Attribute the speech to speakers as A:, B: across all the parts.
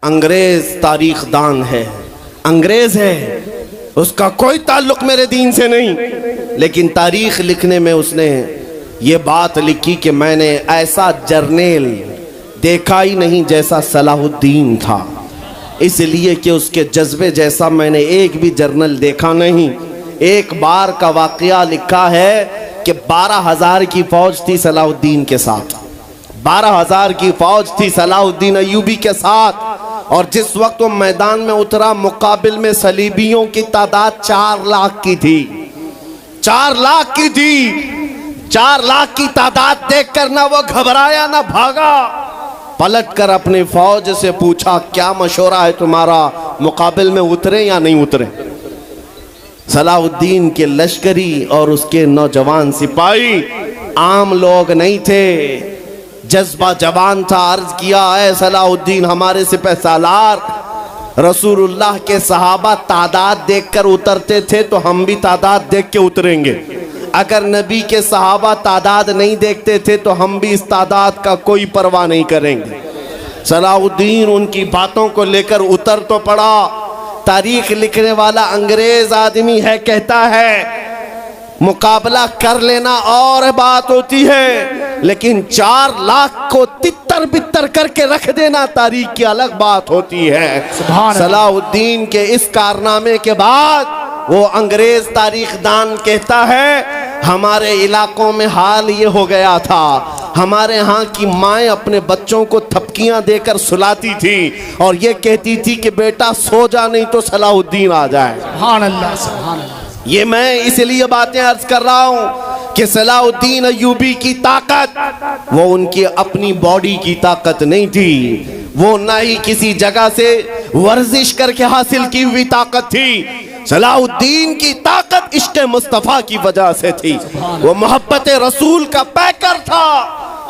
A: انگریز تاریخ دان ہے، انگریز ہے، اس کا کوئی تعلق میرے دین سے نہیں، لیکن تاریخ لکھنے میں اس نے یہ بات لکھی کہ میں نے ایسا جرنیل دیکھا ہی نہیں جیسا صلاح الدین تھا، اس لیے کہ اس کے جذبے جیسا میں نے ایک بھی جرنل دیکھا نہیں۔ ایک بار کا واقعہ لکھا ہے کہ 12,000 کی فوج تھی صلاح الدین کے ساتھ، 12,000 کی فوج تھی صلاح الدین ایوبی کے ساتھ، اور جس وقت وہ میدان میں اترا مقابل میں صلیبیوں کی تعداد 4 لاکھ کی تھی، 4 لاکھ کی تھی۔ 4 لاکھ کی تعداد دیکھ کر نہ وہ گھبرایا نہ بھاگا، پلٹ کر اپنی فوج سے پوچھا کیا مشورہ ہے تمہارا، مقابل میں اترے یا نہیں اترے؟ صلاح الدین کے لشکری اور اس کے نوجوان سپاہی عام لوگ نہیں تھے، جذبہ جوان تھا۔ عرض کیا اے صلاح الدین ہمارے سپہ سالار، رسول اللہ کے صحابہ تعداد دیکھ کر اترتے تھے تو ہم بھی تعداد دیکھ کے اتریں گے، اگر نبی کے صحابہ تعداد نہیں دیکھتے تھے تو ہم بھی اس تعداد کا کوئی پرواہ نہیں کریں گے۔ صلاح الدین ان کی باتوں کو لے کر اتر تو پڑا۔ تاریخ لکھنے والا انگریز آدمی ہے، کہتا ہے مقابلہ کر لینا اور بات ہوتی ہے، لیکن 4 لاکھ کو تتر بتر کر کے رکھ دینا تاریخ کی الگ بات ہوتی ہے۔ صلاح الدین کے اس کارنامے کے بعد وہ انگریز تاریخ دان کہتا ہے ہمارے علاقوں میں حال یہ ہو گیا تھا، ہمارے ہاں کی مائیں اپنے بچوں کو تھپکیاں دے کر سلاتی تھی اور یہ کہتی تھی کہ بیٹا سو جا نہیں تو صلاح الدین آ جائے۔
B: سبحان اللہ، سبحان اللہ۔
A: یہ میں اس لیے باتیں عرض کر رہا ہوں کہ صلاح الدین ایوبی کی طاقت وہ ان کی اپنی باڈی کی طاقت نہیں تھی، وہ نہ ہی کسی جگہ سے ورزش کر کے حاصل کی ہوئی طاقت تھی۔ صلاح الدین کی طاقت عشق مصطفیٰ کی وجہ سے تھی، وہ محبت رسول کا پیکر تھا۔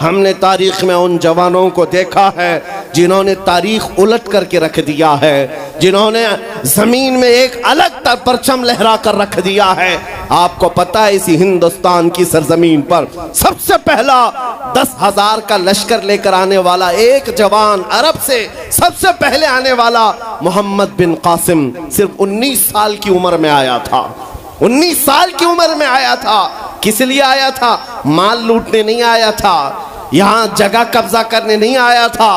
A: ہم نے تاریخ میں ان جوانوں کو دیکھا ہے جنہوں نے تاریخ الٹ کر کے رکھ دیا ہے، جنہوں نے زمین میں ایک الگ پرچم لہرا کر رکھ دیا ہے۔ آپ کو پتہ ہے اسی ہندوستان کی سرزمین پر سب سے پہلا 10,000 کا لشکر لے کر آنے والا ایک جوان عرب سے سب سے پہلے آنے والا محمد بن قاسم صرف 19 سال کی عمر میں آیا تھا، 19 سال کی عمر میں آیا تھا۔ کس لیے آیا تھا؟ مال لوٹنے نہیں آیا تھا، یہاں جگہ قبضہ کرنے نہیں آیا تھا،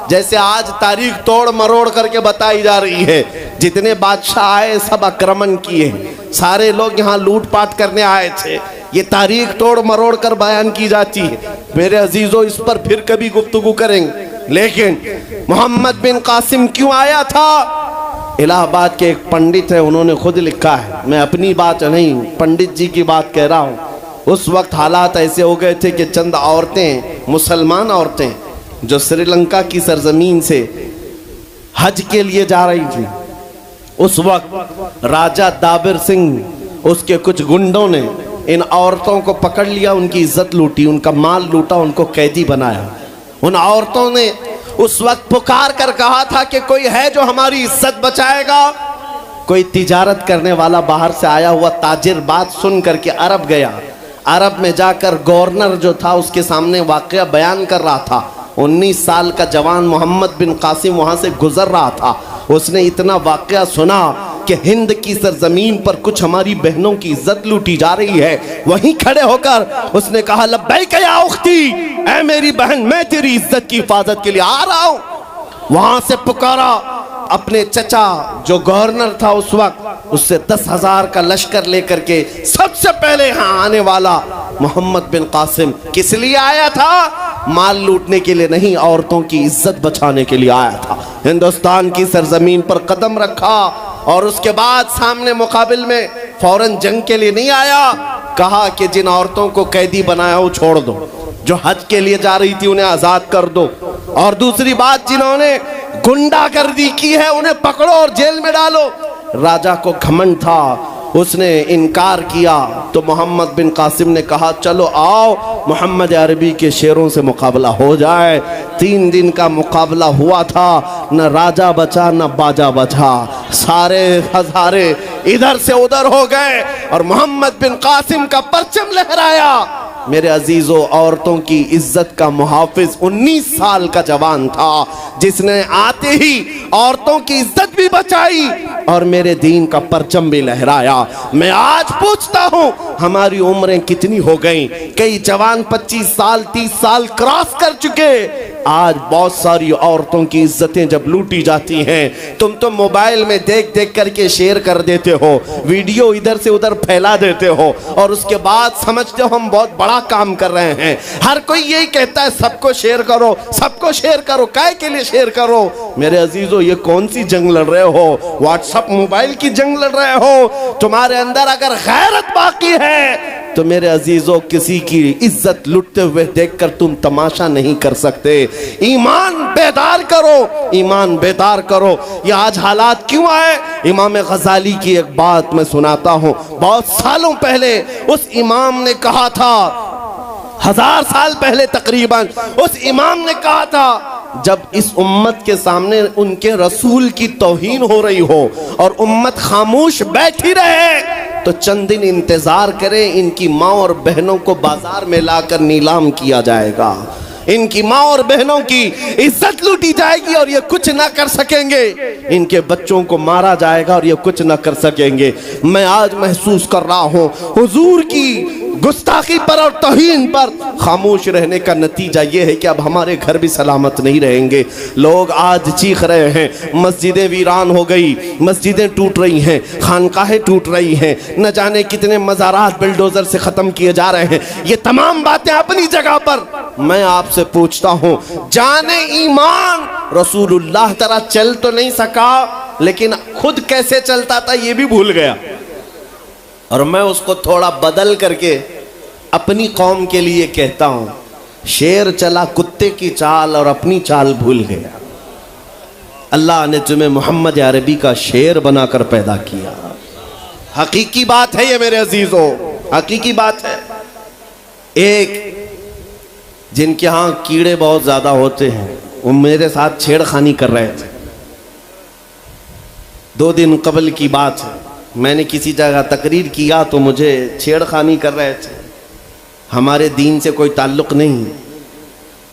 A: جیسے آج تاریخ توڑ مروڑ کر کے بتائی جا رہی ہے۔ جتنے بادشاہ آئے سب اکرمن کیے، سارے لوگ یہاں لوٹ پاٹ کرنے آئے تھے، یہ تاریخ توڑ مروڑ کر بیان کی جاتی ہے۔ میرے عزیزو اس پر پھر کبھی گفتگو کریں گے، لیکن محمد بن قاسم کیوں آیا تھا؟ الہ آباد کے ایک پنڈت ہے، انہوں نے خود لکھا ہے، میں اپنی بات نہیں پنڈت جی کی بات کہہ رہا ہوں۔ اس وقت حالات ایسے ہو گئے تھے کہ چند عورتیں، مسلمان عورتیں جو سری لنکا کی سرزمین سے حج کے لیے جا رہی تھیں، اس وقت راجہ دابر سنگھ اس کے کچھ گنڈوں نے ان عورتوں کو پکڑ لیا، ان کی عزت لوٹی، ان کا مال لوٹا، ان کو قیدی بنایا۔ ان عورتوں نے اس وقت پکار کر کہا تھا کہ کوئی ہے جو ہماری عزت بچائے گا۔ کوئی تجارت کرنے والا باہر سے آیا ہوا تاجر بات سن کر کے عرب گیا، عرب میں جا کر گورنر جو تھا اس کے سامنے واقعہ بیان کر رہا تھا۔ 19 سال کا جوان محمد بن قاسم وہاں سے گزر رہا تھا، اس نے اتنا واقعہ سنا کہ ہند کی سرزمین پر کچھ ہماری بہنوں کی عزت لوٹی جا رہی ہے، وہیں کھڑے ہو کر اس نے کہا لبیک یا اختی، اے میری بہن میں تیری عزت کی حفاظت کے لیے آ رہا ہوں۔ وہاں سے پکارا اپنے چچا جو گورنر تھا اس وقت، اس سے 10,000 کا لشکر لے کر کے سب سے پہلے یہاں آنے والا محمد بن قاسم کس لیے آیا تھا؟ مال لوٹنے کے لیے نہیں، عورتوں کی عزت بچانے کے لیے آیا تھا۔ ہندوستان کی سرزمین پر قدم رکھا اور اس کے بعد سامنے مقابل میں فوراً جنگ کے لیے نہیں آیا، کہا کہ جن عورتوں کو قیدی بنایا وہ چھوڑ دو، جو حج کے لیے جا رہی تھی انہیں آزاد کر دو، اور دوسری بات جنہوں نے گنڈا گردی کی ہے انہیں پکڑو اور جیل میں ڈالو۔ راجہ کو گھمنڈ تھا، اس نے انکار کیا تو محمد بن قاسم نے کہا چلو آؤ محمد عربی کے شیروں سے مقابلہ ہو جائے۔ 3 دن کا مقابلہ ہوا تھا، نہ راجہ بچا نہ باجا بچا، سارے ہزارے ادھر سے ادھر ہو گئے اور محمد بن قاسم کا پرچم لہرایا۔ میرے عزیزو، عورتوں کی عزت کا محافظ 19 سال کا جوان تھا جس نے آتے ہی عورتوں کی عزت بھی بچائی اور میرے دین کا پرچم بھی لہرایا۔ میں آج پوچھتا ہوں ہماری عمریں کتنی ہو گئیں؟ کئی جوان 25 سال 30 سال کراس کر چکے، آج بہت ساری عورتوں کی عزتیں جب لوٹی جاتی ہیں، تم تو موبائل میں دیکھ دیکھ کر کے شیئر کر دیتے ہو، ویڈیو ادھر سے ادھر پھیلا دیتے ہو اور اس کے بعد سمجھتے ہو ہم بہت بڑا کام کر رہے ہیں۔ ہر کوئی یہی کہتا ہے سب کو شیئر کرو، سب کو شیئر کرو، کائے کے لیے شیئر کرو؟ میرے عزیزو یہ کون سی جنگ لڑ رہے ہو؟ واٹس اپ موبائل کی جنگ لڑ رہے ہو؟ تمہارے اندر اگر غیرت باقی ہے تو میرے عزیزو کسی کی عزت لٹتے ہوئے دیکھ کر تم تماشا نہیں کر سکتے۔ ایمان بیدار کرو، ایمان بیدار کرو۔ یہ آج حالات کیوں آئے؟ امام غزالی کی ایک بات میں سناتا ہوں۔ بہت سالوں پہلے اس امام نے کہا تھا، 1000 سال پہلے تقریباً اس امام نے کہا تھا، جب اس امت کے سامنے ان کے رسول کی توہین ہو رہی ہو اور امت خاموش بیٹھی رہے تو چند دن انتظار کریں، ان کی ماں اور بہنوں کو بازار میں لا کر نیلام کیا جائے گا، ان کی ماں اور بہنوں کی عزت لوٹی جائے گی اور یہ کچھ نہ کر سکیں گے، ان کے بچوں کو مارا جائے گا اور یہ کچھ نہ کر سکیں گے۔ میں آج محسوس کر رہا ہوں حضور کی گستاخی پر اور توہین پر خاموش رہنے کا نتیجہ یہ ہے کہ اب ہمارے گھر بھی سلامت نہیں رہیں گے۔ لوگ آج چیخ رہے ہیں، مسجدیں ویران ہو گئی، مسجدیں ٹوٹ رہی ہیں، خانقاہیں ٹوٹ رہی ہیں، نہ جانے کتنے مزارات بلڈوزر سے ختم کیے جا رہے ہیں۔ یہ تمام باتیں اپنی جگہ پر، میں آپ سے پوچھتا ہوں، جانے ایمان رسول اللہ طرح چل تو نہیں سکا لیکن خود کیسے چلتا تھا یہ بھی بھول گیا، اور میں اس کو تھوڑا بدل کر کے اپنی قوم کے لیے کہتا ہوں، شیر چلا کتے کی چال اور اپنی چال بھول گیا۔ اللہ نے تمہیں محمد عربی کا شیر بنا کر پیدا کیا۔ حقیقی بات ہے یہ میرے عزیزو، حقیقی بات ہے۔ ایک جن کے ہاں کیڑے بہت زیادہ ہوتے ہیں وہ میرے ساتھ چھیڑ خانی کر رہے تھے۔ 2 دن قبل کی بات ہے، میں نے کسی جگہ تقریر کیا تو مجھے چھیڑ خانی کر رہے تھے، ہمارے دین سے کوئی تعلق نہیں۔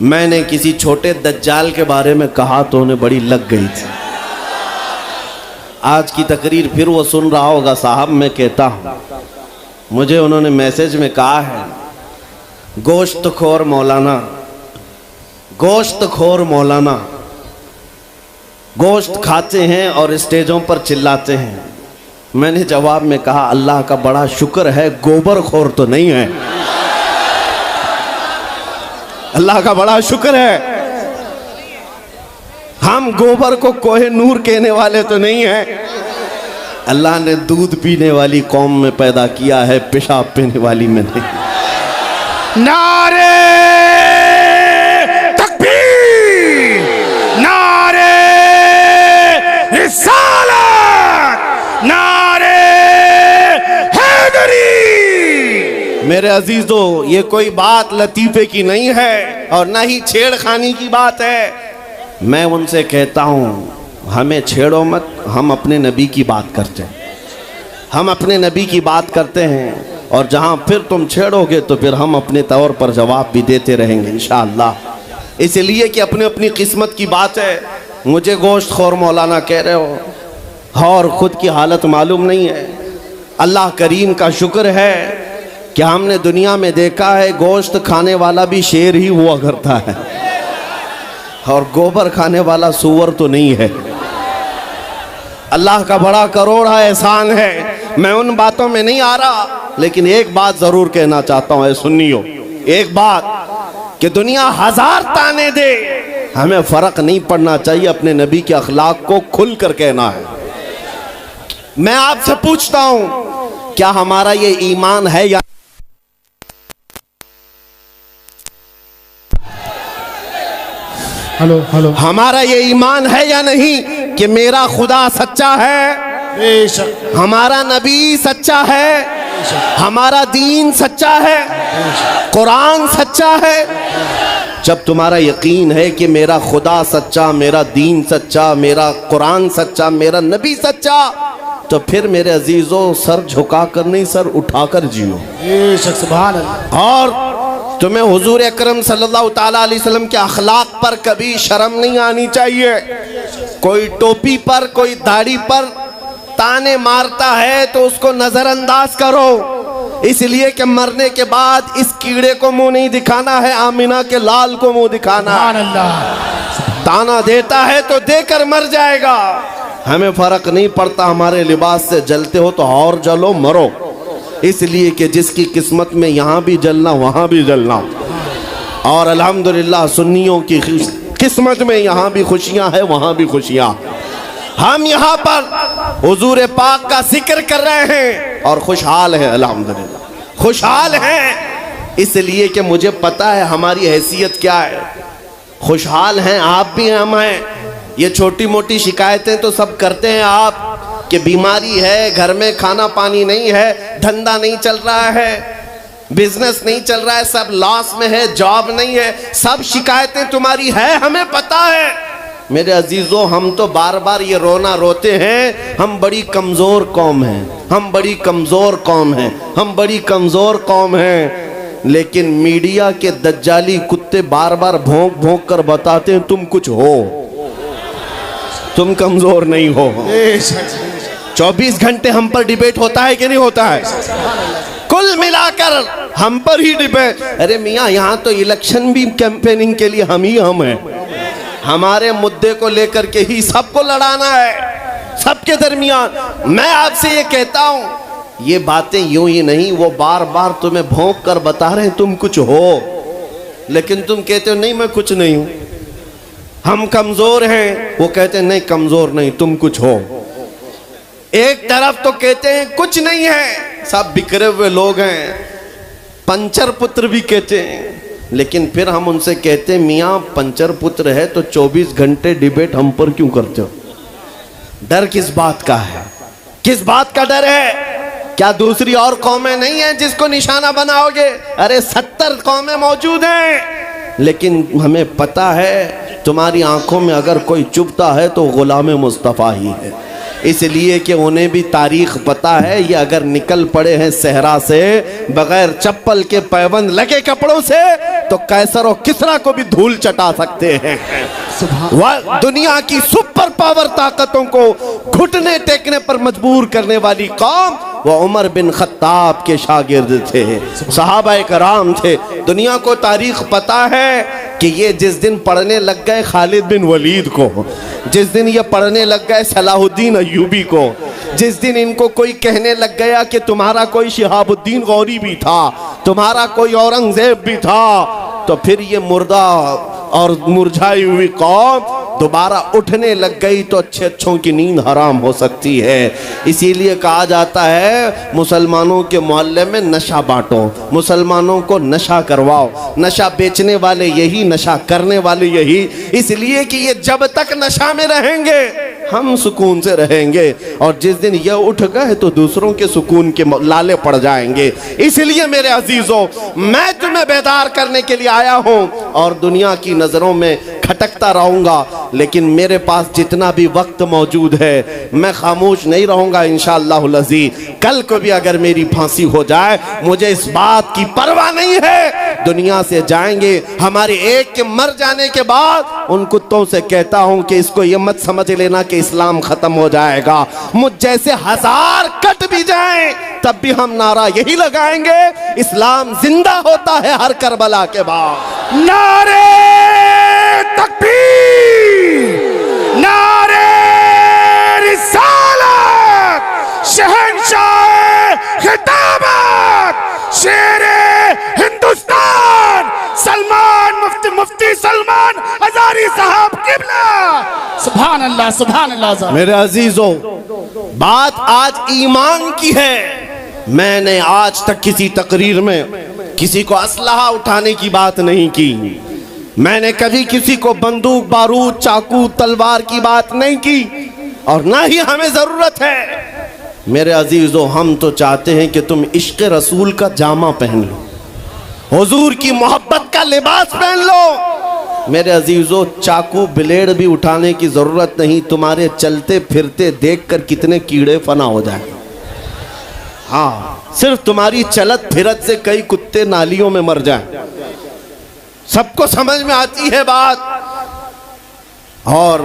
A: میں نے کسی چھوٹے دجال کے بارے میں کہا تو انہیں بڑی لگ گئی تھی۔ آج کی تقریر پھر وہ سن رہا ہوگا، صاحب میں کہتا ہوں، مجھے انہوں نے میسج میں کہا ہے، گوشت خور مولانا، گوشت خور مولانا، گوشت کھاتے ہیں اور اسٹیجوں پر چلاتے ہیں۔ میں نے جواب میں کہا، اللہ کا بڑا شکر ہے گوبر خور تو نہیں ہے، اللہ کا بڑا شکر ہے ہم گوبر کو کوہ نور کہنے والے تو نہیں ہیں۔ اللہ نے دودھ پینے والی قوم میں پیدا کیا ہے، پیشاب پینے والی میں نہیں۔
B: نعرے تکبیر، نعرے رسالت، نعرے حیدری۔
A: میرے عزیزو یہ کوئی بات لطیفے کی نہیں ہے اور نہ ہی چھیڑ خانی کی بات ہے۔ میں ان سے کہتا ہوں ہمیں چھیڑو مت، ہم اپنے نبی کی بات کرتے ہیں، ہم اپنے نبی کی بات کرتے ہیں، اور جہاں پھر تم چھیڑو گے تو پھر ہم اپنے طور پر جواب بھی دیتے رہیں گے انشاءاللہ۔ اس لیے کہ اپنی اپنی قسمت کی بات ہے۔ مجھے گوشت خور مولانا کہہ رہے ہو اور خود کی حالت معلوم نہیں ہے۔ اللہ کریم کا شکر ہے کہ ہم نے دنیا میں دیکھا ہے گوشت کھانے والا بھی شیر ہی ہوا کرتا ہے اور گوبر کھانے والا سور تو نہیں ہے۔ اللہ کا بڑا کروڑا احسان ہے۔ میں ان باتوں میں نہیں آ رہا، لیکن ایک بات ضرور کہنا چاہتا ہوں اے سنیو، ایک بات کہ دنیا 1000 تانے دے، ہمیں فرق نہیں پڑنا چاہیے، اپنے نبی کے اخلاق کو کھل کر کہنا ہے۔ میں آپ سے پوچھتا ہوں کیا ہمارا یہ ایمان ہے یا ہمارا یہ ایمان ہے یا نہیں کہ میرا خدا سچا ہے،
B: بے شک
A: ہمارا نبی سچا ہے، ہمارا دین سچا ہے، قرآن سچا ہے؟ جب تمہارا یقین ہے کہ میرا خدا سچا، میرا دین سچا، میرا قرآن سچا، میرا نبی سچا، تو پھر میرے عزیزو سر جھکا کر نہیں، سر اٹھا کر جیو۔
B: بے شک سبحان اللہ۔
A: اور تمہیں حضور اکرم صلی اللہ تعالیٰ علیہ وسلم کے اخلاق پر کبھی شرم نہیں آنی چاہیے۔ کوئی ٹوپی پر کوئی داڑھی پر تانے مارتا ہے تو اس کو نظر انداز کرو، اس لیے کہ مرنے کے بعد اس کیڑے کو منہ نہیں دکھانا ہے، آمینہ کے لال کو منہ دکھانا
B: سبحان
A: ہے۔
B: اللہ،
A: تانا دیتا ہے تو دے کر مر جائے گا، ہمیں فرق نہیں پڑتا، ہمارے لباس سے جلتے ہو تو اور جلو مرو، اس لیے کہ جس کی قسمت میں یہاں بھی جلنا وہاں بھی جلنا، اور الحمدللہ سنیوں کی قسمت میں یہاں بھی خوشیاں ہیں وہاں بھی خوشیاں۔ ہم یہاں پر حضور پاک کا ذکر کر رہے ہیں اور خوشحال ہیں، الحمدللہ خوشحال ہیں، اس لیے کہ مجھے پتا ہے ہماری حیثیت کیا ہے، خوشحال ہیں آپ بھی، ہم ہیں۔ یہ چھوٹی موٹی شکایتیں تو سب کرتے ہیں آپ کہ بیماری ہے، گھر میں کھانا پانی نہیں ہے، دھندا نہیں چل رہا ہے، بزنس نہیں چل رہا ہے، سب لاس میں ہے، جاب نہیں ہے، سب شکایتیں تمہاری ہے، ہمیں پتا ہے۔ میرے عزیزو، ہم تو بار بار یہ رونا روتے ہیں، ہم بڑی کمزور قوم ہیں، ہم بڑی کمزور قوم ہیں، ہم بڑی کمزور قوم ہیں، لیکن میڈیا کے دجالی کتے بار بار بھونک بھونک کر بتاتے ہیں تم کچھ ہو، تم کمزور نہیں ہو۔
B: بے شک
A: 24 گھنٹے ہم پر ڈیبیٹ ہوتا ہے کہ نہیں ہوتا ہے؟ کل ملا کر ہم پر ہی ڈیبیٹ۔ ارے میاں، یہاں تو الیکشن بھی کیمپیننگ کے لیے ہم ہیں، ہمارے مدعے کو لے کر کے ہی سب کو لڑانا ہے، سب کے درمیان۔ میں آپ سے یہ کہتا ہوں، یہ باتیں یوں ہی نہیں، وہ بار بار تمہیں بھونک کر بتا رہے ہیں تم کچھ ہو، لیکن تم کہتے ہو نہیں میں کچھ نہیں ہوں، ہم کمزور ہیں، وہ کہتے ہیں نہیں کمزور نہیں تم کچھ ہو۔ ایک طرف تو کہتے ہیں کچھ نہیں ہے، سب بکھرے ہوئے لوگ ہیں، پنچر پتر بھی کہتے ہیں، لیکن پھر ہم ان سے کہتے ہیں میاں پنچر پتر ہے تو 24 گھنٹے ڈیبیٹ ہم پر کیوں کرتے ہو؟ ڈر کس بات کا ہے؟ کس بات کا ڈر ہے؟ کیا دوسری اور قومیں نہیں ہیں جس کو نشانہ بناؤ گے؟ ارے 70 قومیں موجود ہیں، لیکن ہمیں پتا ہے تمہاری آنکھوں میں اگر کوئی چبھتا ہے تو غلام مصطفیٰ ہی ہے، اس لیے کہ انہیں بھی تاریخ پتا ہے، یہ اگر نکل پڑے ہیں صحرا سے بغیر چپل کے پیوند لگے کپڑوں سے تو قیصر و کسریٰ کو بھی دھول چٹا سکتے ہیں۔ دنیا کی سپر پاور طاقتوں کو گھٹنے ٹیکنے پر مجبور کرنے والی قوم وہ عمر بن خطاب کے شاگرد تھے، صحابہ کرام تھے۔ دنیا کو تاریخ پتا ہے کہ یہ جس دن پڑھنے لگ گئے خالد بن ولید کو، جس دن یہ پڑھنے لگ گئے صلاح الدین ایوبی کو، جس دن ان کو کوئی کہنے لگ گیا کہ تمہارا کوئی شہاب الدین غوری بھی تھا، تمہارا کوئی اورنگزیب بھی تھا، تو پھر یہ مردہ اور مرجھائی ہوئی قوم دوبارہ اٹھنے لگ گئی تو اچھے اچھوں کی نیند حرام ہو سکتی ہے۔ اسی لیے کہا جاتا ہے مسلمانوں کے محلے میں نشہ بانٹو، مسلمانوں کو نشہ کرواؤ، نشہ بیچنے والے یہی، نشہ کرنے والے یہی، اس لیے کہ یہ جب تک نشہ میں رہیں گے ہم سکون سے رہیں گے، اور جس دن یہ اٹھ گئے تو دوسروں کے سکون کے لالے پڑ جائیں گے۔ اس لیے میرے عزیزوں، میں تمہیں بیدار کرنے کے لیے آیا ہوں اور دنیا کی نظروں میں کھٹکتا رہوں گا، لیکن میرے پاس جتنا بھی وقت موجود ہے میں خاموش نہیں رہوں گا انشاءاللہ العزیز۔ کل کو بھی اگر میری پھانسی ہو جائے مجھے اس بات کی پرواہ نہیں ہے، دنیا سے جائیں گے، ہمارے ایک کے مر جانے کے بعد ان کتوں سے کہتا ہوں کہ اس کو یہ مت سمجھ لینا کہ اسلام ختم ہو جائے گا، مجھ جیسے 1000 کٹ بھی جائیں تب بھی ہم نعرہ یہی لگائیں گے، اسلام زندہ ہوتا ہے ہر کربلا کے بعد۔
B: نعرے تکبیر، نعرے رسالت، شہنشاہ خطابت، شیر ہندوستان سلمان مفتی سلمان ہزاری صاحب قبلہ۔ سبحان اللہ، سبحان اللہ۔
A: میرے عزیزوں، بات آج ایمان کی ہے۔ میں نے آج تک کسی تقریر میں کسی کو اسلحہ اٹھانے کی بات نہیں کی، میں نے کبھی کسی کو بندوق بارود چاقو تلوار کی بات نہیں کی، اور نہ ہی ہمیں ضرورت ہے۔ میرے عزیزو، ہم تو چاہتے ہیں کہ تم عشق رسول کا جامہ پہن لو، حضور کی محبت کا لباس پہن لو۔ میرے عزیزو، چاقو بلیڈ بھی اٹھانے کی ضرورت نہیں، تمہارے چلتے پھرتے دیکھ کر کتنے کیڑے فنا ہو جائیں۔ ہاں، صرف تمہاری چلت پھرت سے کئی کتے نالیوں میں مر جائیں، سب کو سمجھ میں آتی ہے بات۔ اور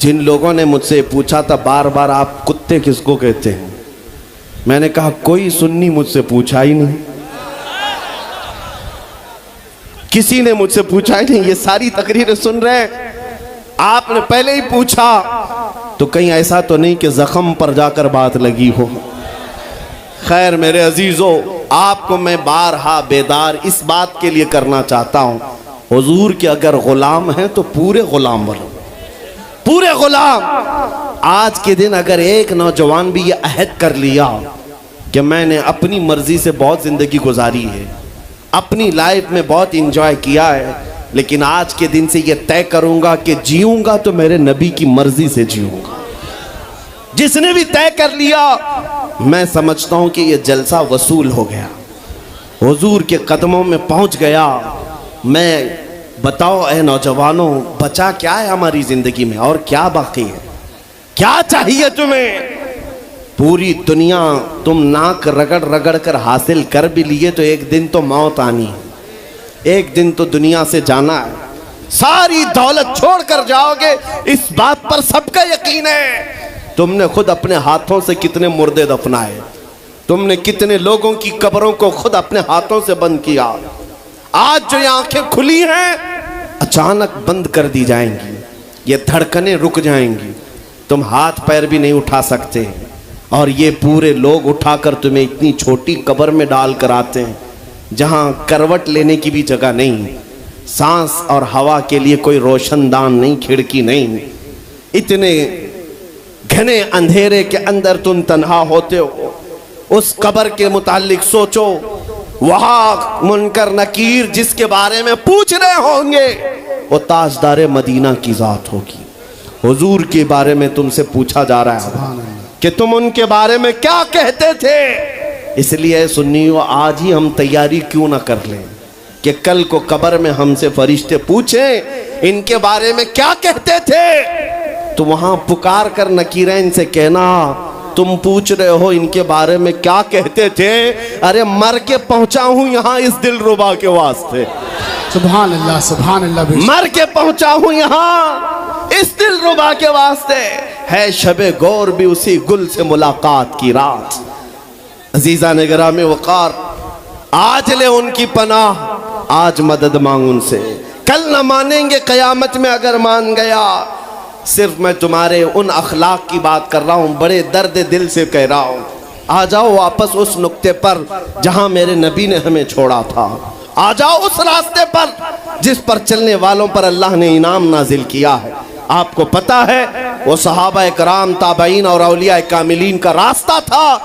A: جن لوگوں نے مجھ سے پوچھا تھا بار بار آپ کتے کس کو کہتے ہیں، میں نے کہا کوئی سنی مجھ سے پوچھا ہی نہیں، کسی نے مجھ سے پوچھا ہی نہیں، یہ ساری تقریریں سن رہے ہیں، آپ نے پہلے ہی پوچھا تو کہیں ایسا تو نہیں کہ زخم پر جا کر بات لگی ہو۔ خیر میرے عزیزو، آپ کو میں بارہا بیدار اس بات کے لیے کرنا چاہتا ہوں، حضور کے اگر غلام ہیں تو پورے غلام بنو، پورے غلام۔ آج کے دن اگر ایک نوجوان بھی یہ عہد کر لیا کہ میں نے اپنی مرضی سے بہت زندگی گزاری ہے، اپنی لائف میں بہت انجوائے کیا ہے، لیکن آج کے دن سے یہ طے کروں گا کہ جیوں گا تو میرے نبی کی مرضی سے جیوں گا، جس نے بھی طے کر لیا، میں سمجھتا ہوں کہ یہ جلسہ وصول ہو گیا، حضور کے قدموں میں پہنچ گیا۔ میں بتاؤ اے نوجوانوں، بچا کیا ہے ہماری زندگی میں اور کیا باقی ہے؟ کیا چاہیے تمہیں؟ پوری دنیا تم ناک رگڑ رگڑ کر حاصل کر بھی لیے تو ایک دن تو موت آنی ہے، ایک دن تو دنیا سے جانا ہے، ساری دولت چھوڑ کر جاؤ گے، اس بات پر سب کا یقین ہے۔ تم نے خود اپنے ہاتھوں سے کتنے مردے دفنائے، تم نے کتنے لوگوں کی قبروں کو خود اپنے ہاتھوں سے بند کیا۔ آج جو یہ آنکھیں کھلی ہیں اچانک بند کر دی جائیں گی، یہ دھڑکنیں رک جائیں گی، تم ہاتھ پیر بھی نہیں اٹھا سکتے، اور یہ پورے لوگ اٹھا کر تمہیں اتنی چھوٹی قبر میں ڈال کر آتے ہیں جہاں کروٹ لینے کی بھی جگہ نہیں، سانس اور ہوا کے لیے کوئی روشن دان نہیں، کھڑکی نہیں، اتنے گھنے اندھیرے کے اندر تم تنہا ہوتے ہو۔ اس قبر کے متعلق سوچو، وہاں منکر نکیر جس کے بارے میں پوچھ رہے ہوں گے وہ تاجدار مدینہ کی ذات ہوگی، حضور کے بارے میں تم سے پوچھا جا رہا ہے کہ تم ان کے بارے میں کیا کہتے تھے۔ اس لیے سنیو، آج ہی ہم تیاری کیوں نہ کر لیں کہ کل کو قبر میں ہم سے فرشتے پوچھیں ان کے بارے میں کیا کہتے تھے، تو وہاں پکار کر نکیرین سے کہنا تم پوچھ رہے ہو ان کے بارے میں کیا کہتے تھے، ارے مر کے پہنچا ہوں یہاں اس دل ربا کے واسطے،
B: سبحان اللہ سبحان اللہ،
A: مر کے پہنچا ہوں یہاں اس دل ربا کے واسطے، ہے شب گور بھی اسی گل سے ملاقات کی رات۔ عزیزان گرامی وقار، آج لے ان کی پناہ، آج مدد مانگ ان سے، کل نہ مانیں گے قیامت میں اگر مان گیا۔ صرف میں تمہارے ان اخلاق کی بات کر رہا ہوں، بڑے درد دل سے کہہ رہا ہوں، آ جاؤ واپس اس نقطے پر جہاں میرے نبی نے ہمیں چھوڑا تھا، آ جاؤ اس راستے پر جس پر چلنے والوں پر اللہ نے انعام نازل کیا ہے۔ آپ کو پتا ہے وہ صحابہ کرام، تابعین اور اولیاء کاملین کا راستہ تھا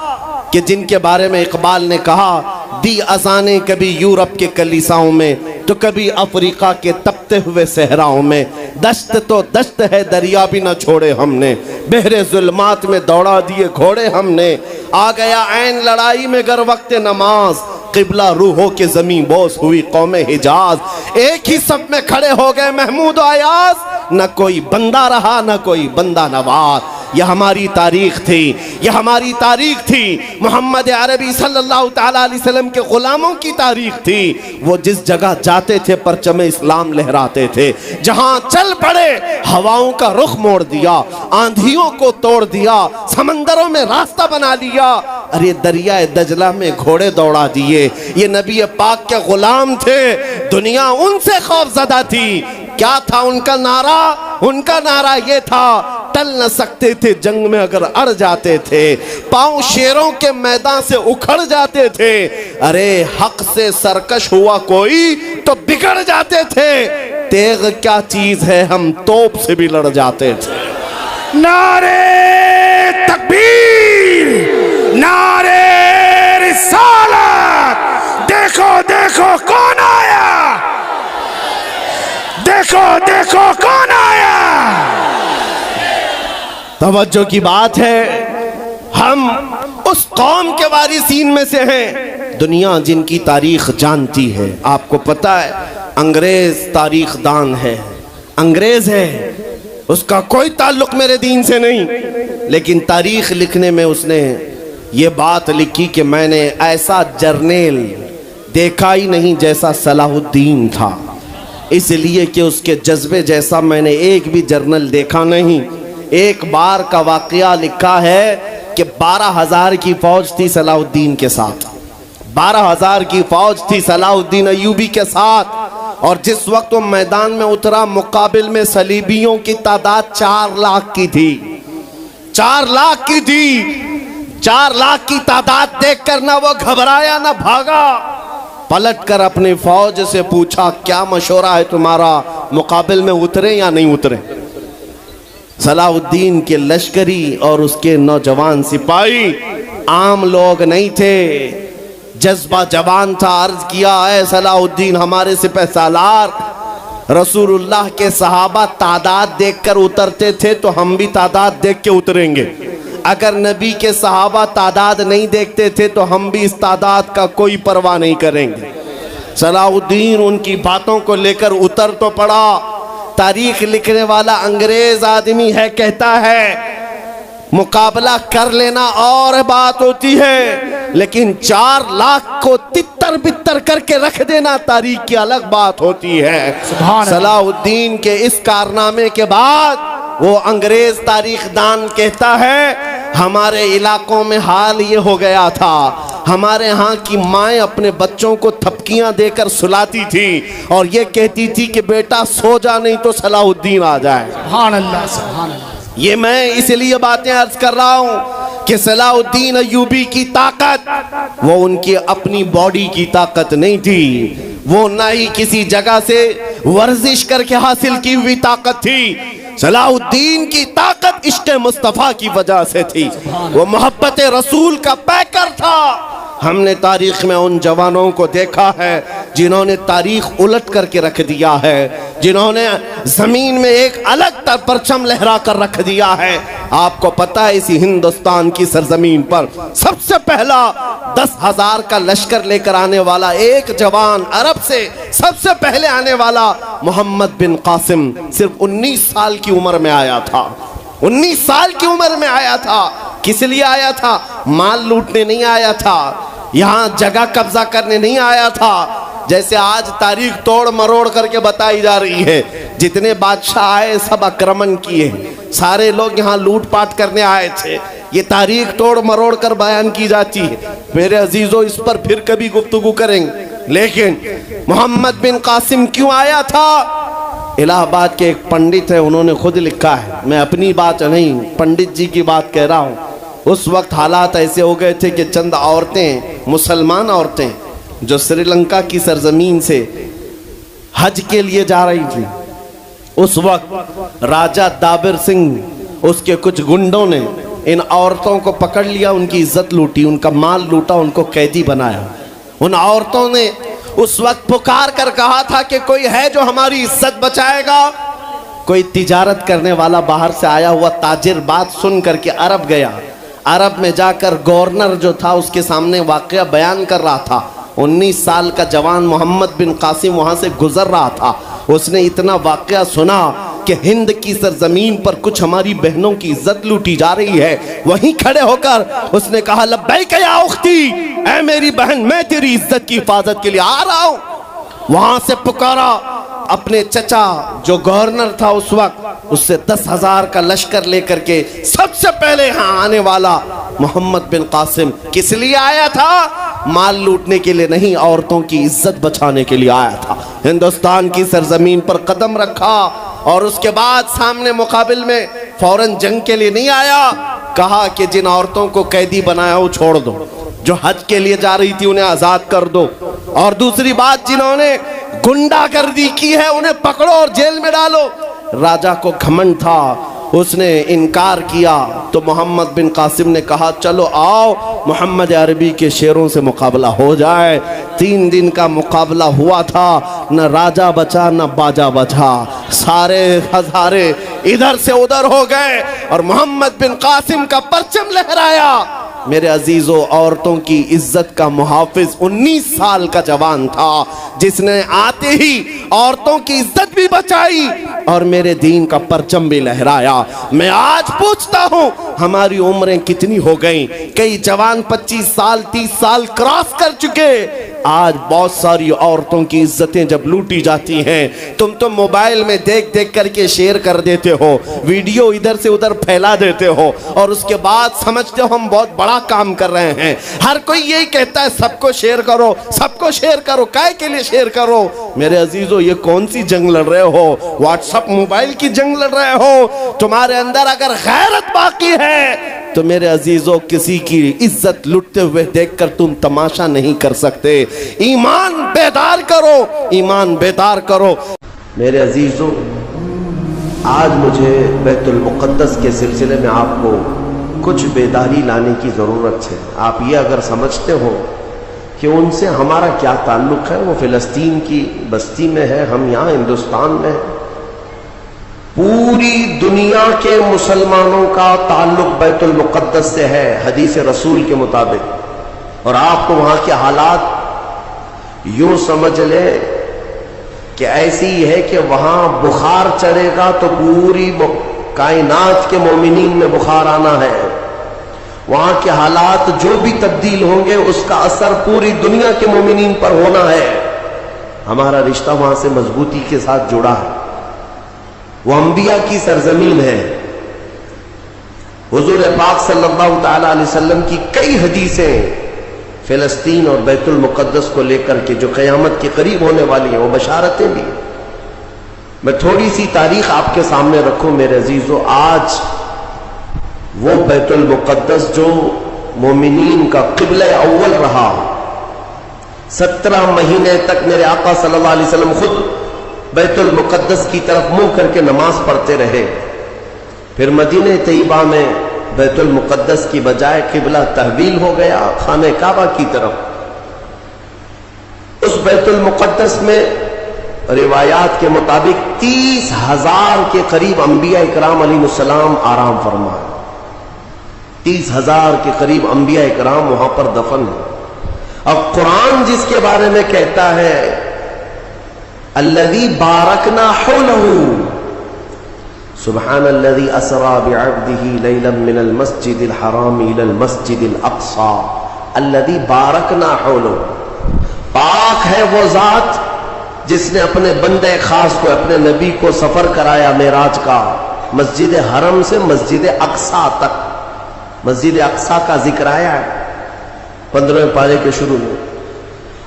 A: کہ جن کے بارے میں اقبال نے کہا، دی اذانیں کبھی یورپ کے کلیساؤں میں تو کبھی افریقہ کے تپتے ہوئے صحراؤں میں، دشت تو دشت ہے دریا بھی نہ چھوڑے ہم نے، بحر ظلمات میں دوڑا دیے گھوڑے ہم نے، آ گیا عین لڑائی میں گر وقت نماز، قبلہ روحوں کے زمین بوس ہوئی قوم حجاز، ایک ہی سب میں کھڑے ہو گئے محمود و ایاز، نہ کوئی بندہ رہا نہ کوئی بندہ نواز۔ یہ ہماری تاریخ تھی، یہ ہماری تاریخ تھی، محمد عربی صلی اللہ تعالیٰ علیہ وسلم کے غلاموں کی تاریخ تھی۔ وہ جس جگہ جاتے تھے پرچم اسلام لہراتے تھے، جہاں چل پڑے ہواؤں کا رخ موڑ دیا، آندھیوں کو توڑ دیا، سمندروں میں راستہ بنا لیا، ارے دریائے دجلہ میں گھوڑے دوڑا دیے۔ یہ نبی پاک کے غلام تھے، دنیا ان سے خوف زدہ تھی۔ کیا تھا ان کا نعرہ؟ ان کا نعرہ یہ تھا، ٹل نہ سکتے تھے جنگ میں اگر اڑ جاتے تھے، پاؤں شیروں کے میدان سے اکھڑ جاتے تھے، ارے حق سے سرکش ہوا کوئی تو بگڑ جاتے تھے، تیغ کیا چیز ہے ہم توپ سے بھی لڑ جاتے تھے۔
B: نعرے تکبیر، نعرے رسالت، دیکھو دیکھو کون آیا، دیکھو دیکھو کون آیا۔
A: توجہ کی بات ہے، ہم اس قوم کے وارثین میں سے ہیں، دنیا جن کی تاریخ جانتی ہے۔ آپ کو پتا ہے انگریز تاریخ دان ہے، انگریز ہے، اس کا کوئی تعلق میرے دین سے نہیں، لیکن تاریخ لکھنے میں اس نے یہ بات لکھی کہ میں نے ایسا جرنیل دیکھا ہی نہیں جیسا صلاح الدین تھا، اس لیے کہ اس کے جذبے جیسا میں نے ایک بھی جرنل دیکھا نہیں۔ ایک بار کا واقعہ لکھا ہے کہ 12,000 کی فوج تھی صلاح الدین کے ساتھ، 12,000 کی فوج تھی صلاح الدین ایوبی کے ساتھ، اور جس وقت وہ میدان میں اترا مقابل میں صلیبیوں کی تعداد 4 لاکھ کی تھی، 4 لاکھ کی تھی۔ 4 لاکھ کی تعداد دیکھ کر نہ وہ گھبرایا نہ بھاگا، پلٹ کر اپنی فوج سے پوچھا کیا مشورہ ہے تمہارا، مقابل میں اترے یا نہیں اترے؟ صلاح الدین کے لشکری اور اس کے نوجوان سپاہی عام لوگ نہیں تھے، جذبہ جوان تھا۔ عرض کیا اے صلاح الدین ہمارے سپہ سالار، رسول اللہ کے صحابہ تعداد دیکھ کر اترتے تھے تو ہم بھی تعداد دیکھ کے اتریں گے، اگر نبی کے صحابہ تعداد نہیں دیکھتے تھے تو ہم بھی اس تعداد کا کوئی پرواہ نہیں کریں گے۔ صلاح الدین ان کی باتوں کو لے کر اتر تو پڑا۔ تاریخ لکھنے والا انگریز آدمی ہے، کہتا ہے مقابلہ کر لینا اور بات ہوتی ہے، لیکن 4 لاکھ کو تتر بتر کر کے رکھ دینا تاریخ کی الگ بات ہوتی ہے۔ صلاح الدین کے اس کارنامے کے بعد وہ انگریز تاریخ دان کہتا ہے ہمارے علاقوں میں حال یہ ہو گیا تھا، ہمارے ہاں کی مائیں اپنے بچوں کو تھپکیاں دے کر سلاتی تھی اور یہ کہتی تھی کہ بیٹا سو جا نہیں تو صلاح الدین آ جائے۔
B: سبحان اللہ، سبحان اللہ۔
A: یہ میں اس لیے باتیں عرض کر رہا ہوں کہ صلاح الدین ایوبی کی طاقت وہ ان کی اپنی باڈی کی طاقت نہیں تھی، وہ نہ ہی کسی جگہ سے ورزش کر کے حاصل کی ہوئی طاقت تھی۔ صلاح الدین کی طاقت عشق مصطفیٰ کی وجہ سے تھی، وہ محبت رسول کا پیکر تھا۔ ہم نے تاریخ میں ان جوانوں کو دیکھا ہے جنہوں نے تاریخ الٹ کر کے رکھ دیا ہے، جنہوں نے زمین میں ایک الگ پرچم لہرا کر رکھ دیا ہے۔ آپ کو پتہ ہے اسی ہندوستان کی سرزمین پر سب سے پہلا 10,000 کا لشکر لے کر آنے والا ایک جوان عرب سے سب سے پہلے آنے والا محمد بن قاسم صرف 19 سال کی عمر میں آیا تھا، 19 سال کی عمر میں آیا تھا۔ کس لیے آیا تھا؟ مال لوٹنے نہیں آیا تھا، یہاں جگہ قبضہ کرنے نہیں آیا تھا، جیسے آج تاریخ توڑ مروڑ کر کے بتائی جا رہی ہے۔ جتنے بادشاہ آئے سب اکرمن کیے، سارے لوگ یہاں لوٹ پاٹ کرنے آئے تھے، یہ تاریخ توڑ مروڑ کر بیان کی جاتی ہے۔ میرے عزیزو اس پر پھر کبھی گفتگو کریں گے، لیکن محمد بن قاسم کیوں آیا تھا؟ الہ آباد کے ایک پنڈت ہے، انہوں نے خود لکھا ہے، میں اپنی بات نہیں پنڈت جی کی بات کہہ رہا ہوں۔ اس وقت حالات ایسے ہو گئے تھے کہ چند عورتیں، مسلمان عورتیں جو سری لنکا کی سرزمین سے حج کے لیے جا رہی تھی، اس وقت راجہ دابر سنگھ اس کے کچھ گنڈوں نے ان عورتوں کو پکڑ لیا، ان کی عزت لوٹی، ان کا مال لوٹا، ان کو قیدی بنایا۔ ان عورتوں نے اس وقت پکار کر کہا تھا کہ کوئی ہے جو ہماری عزت بچائے گا۔ کوئی تجارت کرنے والا باہر سے آیا ہوا تاجر بات سن کر کے عرب گیا، عرب میں جا کر گورنر جو تھا اس کے سامنے واقعہ بیان کر رہا تھا۔ 19 سال کا جوان محمد بن قاسم وہاں سے گزر رہا تھا، اس نے اتنا واقعہ سنا کہ ہند کی سرزمین پر کچھ ہماری بہنوں کی عزت لوٹی جا رہی ہے۔ وہیں کھڑے ہو کر اس نے کہا لبیک یا اختی، اے میری بہن میں تیری عزت کی حفاظت کے لیے آ رہا ہوں۔ وہاں سے پکارا اپنے چچا جو گورنر تھا اس وقت، اس سے 10,000 کا لشکر لے کر کے سب سے پہلے یہاں آنے والا محمد بن قاسم کس لیے آیا تھا؟ مال لوٹنے کے لیے نہیں، عورتوں کی عزت بچانے کے لیے آیا تھا۔ ہندوستان کی سرزمین پر قدم رکھا اور اس کے بعد سامنے مقابل میں فوراً جنگ کے لیے نہیں آیا، کہا کہ جن عورتوں کو قیدی بنایا وہ چھوڑ دو، جو حج کے لیے جا رہی تھی انہیں آزاد کر دو، اور دوسری بات جنہوں نے گنڈا گردی کی ہے انہیں پکڑو اور جیل میں ڈالو۔ راجہ کو گھمنڈ تھا، اس نے انکار کیا تو محمد بن قاسم نے کہا چلو آؤ محمد عربی کے شیروں سے مقابلہ ہو جائے۔ 3 دن کا مقابلہ ہوا تھا، نہ راجہ بچا نہ باجا بچا، سارے ہزارے ادھر سے ادھر ہو گئے اور محمد بن قاسم کا پرچم لہرایا۔ میرے عزیزو، عورتوں کی عزت کا محافظ 19 سال کا جوان تھا جس نے آتے ہی عورتوں کی عزت بھی بچائی اور میرے دین کا پرچم بھی لہرایا۔ میں آج پوچھتا ہوں ہماری عمریں کتنی ہو گئیں؟ کئی جوان 25 سال 30 سال کراس کر چکے، آج بہت ساری عورتوں کی عزتیں جب لوٹی جاتی ہیں، تم تو موبائل میں دیکھ دیکھ کر کے شیئر کر دیتے ہو، ویڈیو ادھر سے ادھر پھیلا دیتے ہو، اور اس کے بعد سمجھتے ہو ہم بہت بڑا کام کر رہے ہیں۔ ہر کوئی یہی کہتا ہے سب کو شیئر کرو، سب کو شیئر کرو، کائے کے لیے شیئر کرو؟ میرے عزیزو، یہ کون سی جنگ لڑ رہے ہو؟ واٹس اپ موبائل کی جنگ لڑ رہے ہو؟ تمہارے اندر اگر غیرت باقی ہے تو میرے عزیزو، کسی کی عزت لٹتے ہوئے دیکھ کر تم تماشا نہیں کر سکتے۔ ایمان بیدار کرو، ایمان بیدار کرو۔ میرے عزیزو، آج مجھے بیت المقدس کے سلسلے میں آپ کو کچھ بیداری لانے کی ضرورت ہے۔ آپ یہ اگر سمجھتے ہو کہ ان سے ہمارا کیا تعلق ہے، وہ فلسطین کی بستی میں ہے، ہم یہاں ہندوستان میں ہیں، پوری دنیا کے مسلمانوں کا تعلق بیت المقدس سے ہے حدیث رسول کے مطابق، اور آپ کو وہاں کے حالات یوں سمجھ لیں کہ ایسی ہے کہ وہاں بخار چڑھے گا تو پوری کائنات کے مومنین میں بخار آنا ہے۔ وہاں کے حالات جو بھی تبدیل ہوں گے اس کا اثر پوری دنیا کے مومنین پر ہونا ہے۔ ہمارا رشتہ وہاں سے مضبوطی کے ساتھ جڑا ہے، وہ انبیاء کی سرزمین ہے۔ حضور پاک صلی اللہ تعالی علیہ وسلم کی کئی حدیثیں فلسطین اور بیت المقدس کو لے کر کے جو قیامت کے قریب ہونے والی ہیں، وہ بشارتیں بھی۔ میں تھوڑی سی تاریخ آپ کے سامنے رکھوں میرے عزیزو۔ آج وہ بیت المقدس جو مومنین کا قبلہ اول رہا، 17 مہینے تک میرے آقا صلی اللہ علیہ وسلم خود بیت المقدس کی طرف منہ کر کے نماز پڑھتے رہے، پھر مدینہ طیبہ میں بیت المقدس کی بجائے قبلہ تحویل ہو گیا خانہ کعبہ کی طرف۔ اس بیت المقدس میں روایات کے مطابق 30,000 کے قریب انبیاء اکرام علیہ السلام آرام فرما، 30,000 کے قریب انبیاء اکرام وہاں پر دفن ہیں۔ اب قرآن جس کے بارے میں کہتا ہے الذی بارکنا حولہ، سبحان الذی اسری بعبدہ لیلا من المسجد الحرام الی المسجد الاقصی الذی بارکنا حولہ، پاک ہے وہ ذات جس نے اپنے بندے خاص کو، اپنے نبی کو سفر کرایا معراج کا، مسجد حرم سے مسجد اقصی تک۔ مسجد اقصی کا ذکر آیا ہے 15ویں پارے کے شروع میں،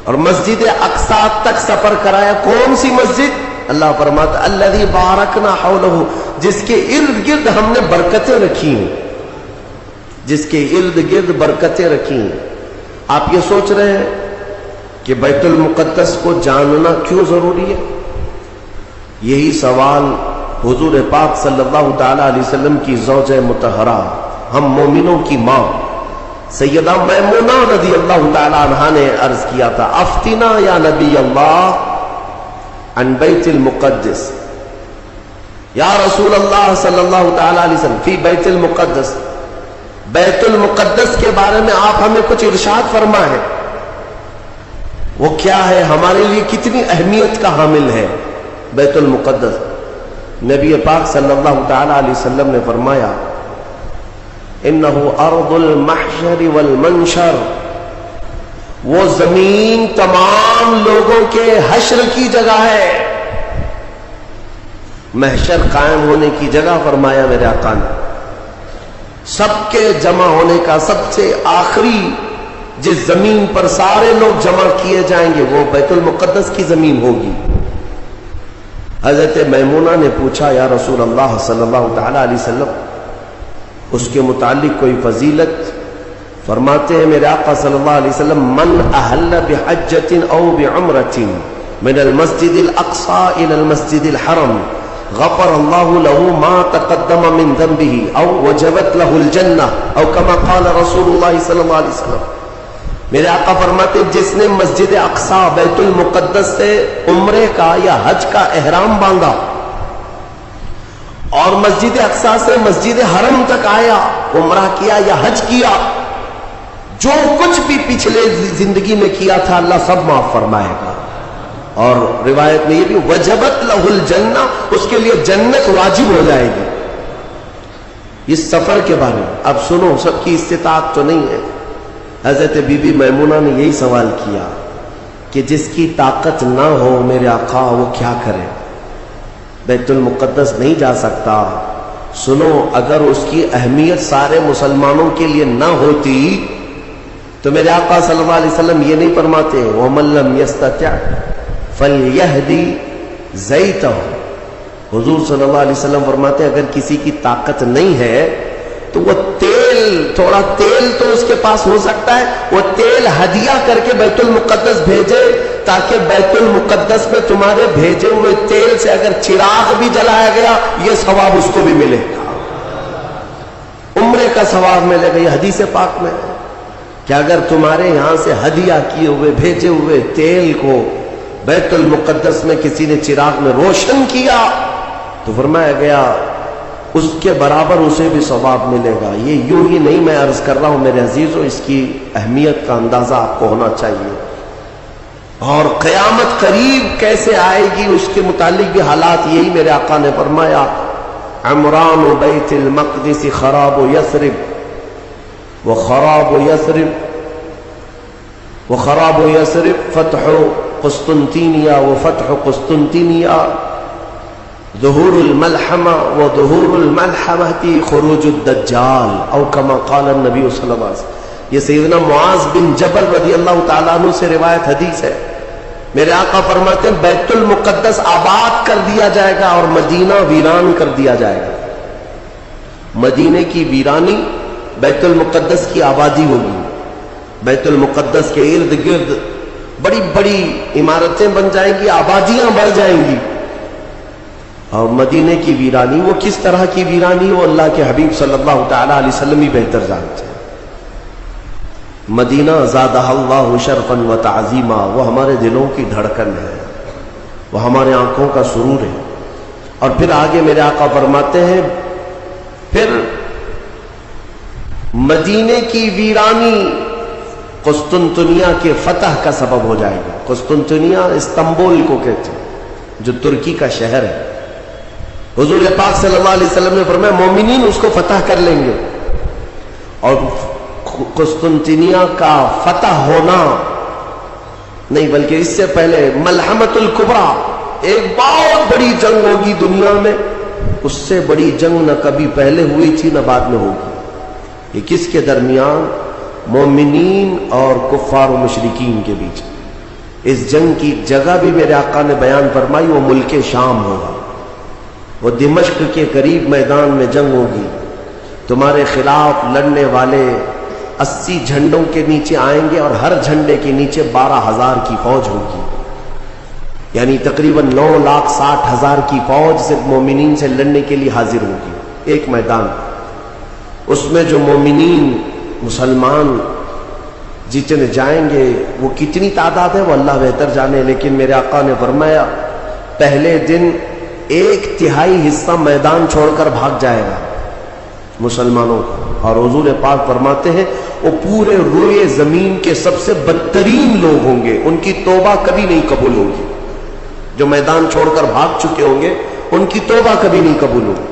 A: اور مسجد اقصی تک سفر کرایا۔ کون سی مسجد؟ اللہ فرماتا الذی بارکنا حولہ، جس کے ارد گرد ہم نے برکتیں رکھی ہیں، جس کے ارد گرد برکتیں رکھی ہیں۔ آپ یہ سوچ رہے ہیں کہ بیت المقدس کو جاننا کیوں ضروری ہے؟ یہی سوال حضور پاک صلی اللہ تعالی علیہ وسلم کی زوجہ مطہرہ، ہم مومنوں کی ماں سیدہ میمونہ رضی اللہ تعالی عنہا نے عرض کیا تھا، افتنا یا نبی اللہ عن بیت المقدس، یا رسول اللہ صلی اللہ تعالی علیہ وسلم فی بیت المقدس، بیت المقدس کے بارے میں آپ ہمیں کچھ ارشاد فرمائیں، وہ کیا ہے، ہمارے لیے کتنی اہمیت کا حامل ہے بیت المقدس؟ نبی پاک صلی اللہ تعالی علیہ وسلم نے فرمایا انہو ارض المحشر والمنشر، وہ زمین تمام لوگوں کے حشر کی جگہ ہے، محشر قائم ہونے کی جگہ فرمایا میرے آقا نے، سب کے جمع ہونے کا سب سے آخری جس زمین پر سارے لوگ جمع کیے جائیں گے وہ بیت المقدس کی زمین ہوگی۔ حضرت میمونہ نے پوچھا یا رسول اللہ صلی اللہ تعالی علیہ وسلم اس کے متعلق کوئی فضیلت؟ فرماتے ہیں میرے آقا صلی اللہ علیہ وسلم من احل بحجۃ او بعمرۃ من المسجد الاقصى الى المسجد الحرم غفر اللہ له ما تقدم من ذنبه او وجبت له الجنہ او كما قال رسول اللہ صلی اللہ علیہ وسلم۔ میرے آقا فرماتے ہیں جس نے مسجد اقصی بیت المقدس سے عمرے کا یا حج کا احرام باندھا اور مسجد اقصی سے مسجد حرم تک آیا، عمرہ کیا یا حج کیا، جو کچھ بھی پچھلے زندگی میں کیا تھا اللہ سب معاف فرمائے گا۔ اور روایت میں یہ بھی وجبت لہ الجنہ، اس کے لیے جنت واجب ہو جائے گی۔ اس سفر کے بارے میں اب سنو، سب کی استطاعت تو نہیں ہے۔ حضرت بی بی میمونہ نے یہی سوال کیا کہ جس کی طاقت نہ ہو میرے آقا وہ کیا کرے، بیت المقدس نہیں جا سکتا۔ سنو، اگر اس کی اہمیت سارے مسلمانوں کے لیے نہ ہوتی تو میرے آقا صلی اللہ علیہ وسلم یہ نہیں فرماتے وَمَن لَّمْ يَسْتَطِعْ فَلْيَهْدِ زَيْتَهُ۔ حضور صلی اللہ علیہ وسلم فرماتے ہیں اگر کسی کی طاقت نہیں ہے تو وہ تھوڑا تیل تو اس کے پاس ہو سکتا ہے، وہ تیل ہدیہ کر کے بیت المقدس بھیجے، تاکہ بیت المقدس میں تمہارے بھیجے ہوئے تیل سے اگر چراغ بھی جلایا گیا یہ ثواب اس کو بھی ملے گا، عمرے کا ثواب ملے گا۔ یہ حدیث پاک میں ہے کہ اگر تمہارے یہاں سے ہدیہ کیے ہوئے بھیجے ہوئے تیل کو بیت المقدس میں کسی نے چراغ میں روشن کیا تو فرمایا گیا اس کے برابر اسے بھی ثواب ملے گا۔ یہ یوں ہی نہیں میں عرض کر رہا ہوں میرے عزیزوں، اس کی اہمیت کا اندازہ آپ کو ہونا چاہیے۔ اور قیامت قریب کیسے آئے گی اس کے متعلق بھی حالات یہی میرے آقا نے فرمایا عمران بیت المقدس خراب یثرب وخراب یثرب فتح قسطنطینیہ وفتح قسطنطینیہ ظہور الملحمہ وظہور الملحمہ خروج الدجال او کما قال النبی صلی اللہ علیہ وسلم۔ یہ سیدنا معاذ بن جبل رضی اللہ تعالیٰ عنہ سے روایت حدیث ہے، میرے آقا فرماتے ہیں بیت المقدس آباد کر دیا جائے گا اور مدینہ ویران کر دیا جائے گا۔ مدینے کی ویرانی، بیت المقدس کی آبادی ہوگی۔ بیت المقدس کے ارد گرد بڑی بڑی عمارتیں بن جائیں گی، آبادیاں بڑھ جائیں گی۔ اور مدینے کی ویرانی وہ کس طرح کی ویرانی وہ اللہ کے حبیب صلی اللہ تعالی علیہ وسلم ہی بہتر جانتے ہیں۔ مدینہ زادہ اللہ شرفا و تعظیما، وہ ہمارے دلوں کی دھڑکن ہے، وہ ہمارے آنکھوں کا سرور ہے۔ اور پھر آگے میرے آقا فرماتے ہیں پھر مدینے کی ویرانی قسطنطنیہ کے فتح کا سبب ہو جائے گا۔ قسطنطنیہ استنبول کو کہتے ہیں جو ترکی کا شہر ہے۔ حضور پاک صلی اللہ علیہ وسلم نے فرمایا مومنین اس کو فتح کر لیں گے، اور قسطنطنیہ کا فتح ہونا نہیں بلکہ اس سے پہلے ملحمۃ الکبریٰ، ایک بہت بڑی جنگ ہوگی دنیا میں، اس سے بڑی جنگ نہ کبھی پہلے ہوئی تھی نہ بعد میں ہوگی۔ یہ کس کے درمیان؟ مومنین اور کفار و مشرکین کے بیچ۔ اس جنگ کی جگہ بھی میرے آقا نے بیان فرمائی، وہ ملک شام ہوگا، وہ دمشق کے قریب میدان میں جنگ ہوگی۔ تمہارے خلاف لڑنے والے 80 جھنڈوں کے نیچے آئیں گے اور ہر جھنڈے کے نیچے 12,000 کی فوج ہوگی، یعنی تقریباً 9,60,000 کی فوج صرف مومنین سے لڑنے کے لیے حاضر ہوگی ایک میدان۔ اس میں جو مومنین مسلمان جتنے جائیں گے وہ کتنی تعداد ہے وہ اللہ بہتر جانے، لیکن میرے آقا نے فرمایا پہلے دن 1/3 حصہ میدان چھوڑ کر بھاگ جائے گا مسلمانوں کا، اور حضور پاک فرماتے ہیں وہ پورے روئے زمین کے سب سے بدترین لوگ ہوں گے، ان کی توبہ کبھی نہیں قبول ہوگی۔ جو میدان چھوڑ کر بھاگ چکے ہوں گے ان کی توبہ کبھی نہیں قبول ہوگی۔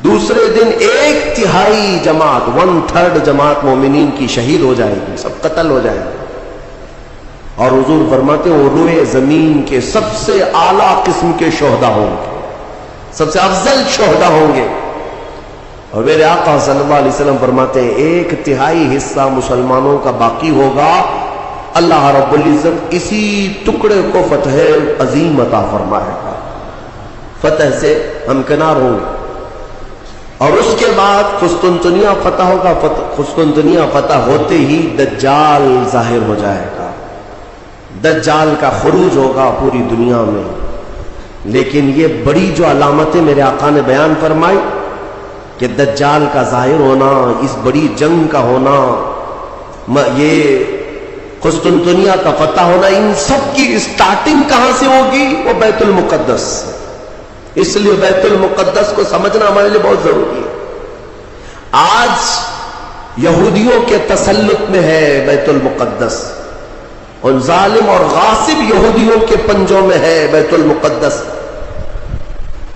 A: دوسرے دن 1/3 جماعت 1/3 جماعت مومنین کی شہید ہو جائے گی، سب قتل ہو جائے گی، اور حضور فرماتے ہیں وہ روئے زمین کے سب سے اعلیٰ قسم کے شہداء ہوں گے، سب سے افضل شہداء ہوں گے۔ اور میرے آقا صلی اللہ علیہ وسلم فرماتے ہیں 1/3 حصہ مسلمانوں کا باقی ہوگا، اللہ رب العزت اسی ٹکڑے کو فتح عظیم عطا فرمائے گا، فتح سے ہمکنار ہوں گے۔ اور اس کے بعد قسطنطنیہ فتح ہوگا، قسطنطنیہ فتح ہوتے ہی دجال ظاہر ہو جائے گا، دجال کا خروج ہوگا پوری دنیا میں۔ لیکن یہ بڑی جو علامتیں میرے آقا نے بیان فرمائی کہ دجال کا ظاہر ہونا، اس بڑی جنگ کا ہونا، یہ قسطنطنیہ کا فتح ہونا، ان سب کی اسٹارٹنگ کہاں سے ہوگی؟ وہ بیت المقدس۔ اس لیے بیت المقدس کو سمجھنا ہمارے لیے بہت ضروری ہے۔ آج یہودیوں کے تسلط میں ہے بیت المقدس، اور ظالم اور غاصب یہودیوں کے پنجوں میں ہے بیت المقدس،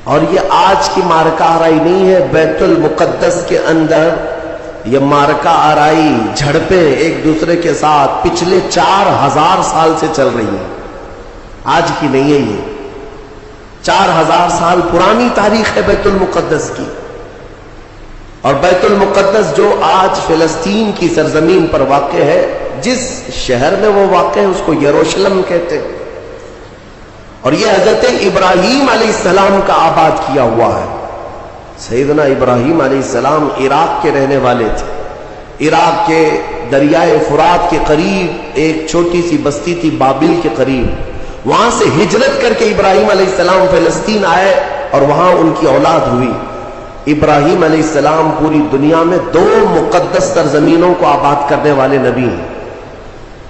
A: اور یہ آج کی مارکہ آرائی نہیں ہے۔ بیت المقدس کے اندر یہ مارکا آرائی جھڑپیں ایک دوسرے کے ساتھ پچھلے 4000 سال سے چل رہی ہیں، آج کی نہیں ہے یہ، 4000 سال پرانی تاریخ ہے بیت المقدس کی. اور بیت المقدس جو آج فلسطین کی سرزمین پر واقع ہے، جس شہر میں وہ واقع ہے اس کو یروشلم کہتے ہیں. اور یہ حضرت ابراہیم علیہ السلام کا آباد کیا ہوا ہے. سیدنا ابراہیم علیہ السلام عراق کے رہنے والے تھے. عراق کے دریائے فرات کے قریب ایک چھوٹی سی بستی تھی بابل کے قریب، وہاں سے ہجرت کر کے ابراہیم علیہ السلام فلسطین آئے اور وہاں ان کی اولاد ہوئی. ابراہیم علیہ السلام پوری دنیا میں 2 مقدس سرزمینوں کو آباد کرنے والے نبی ہیں.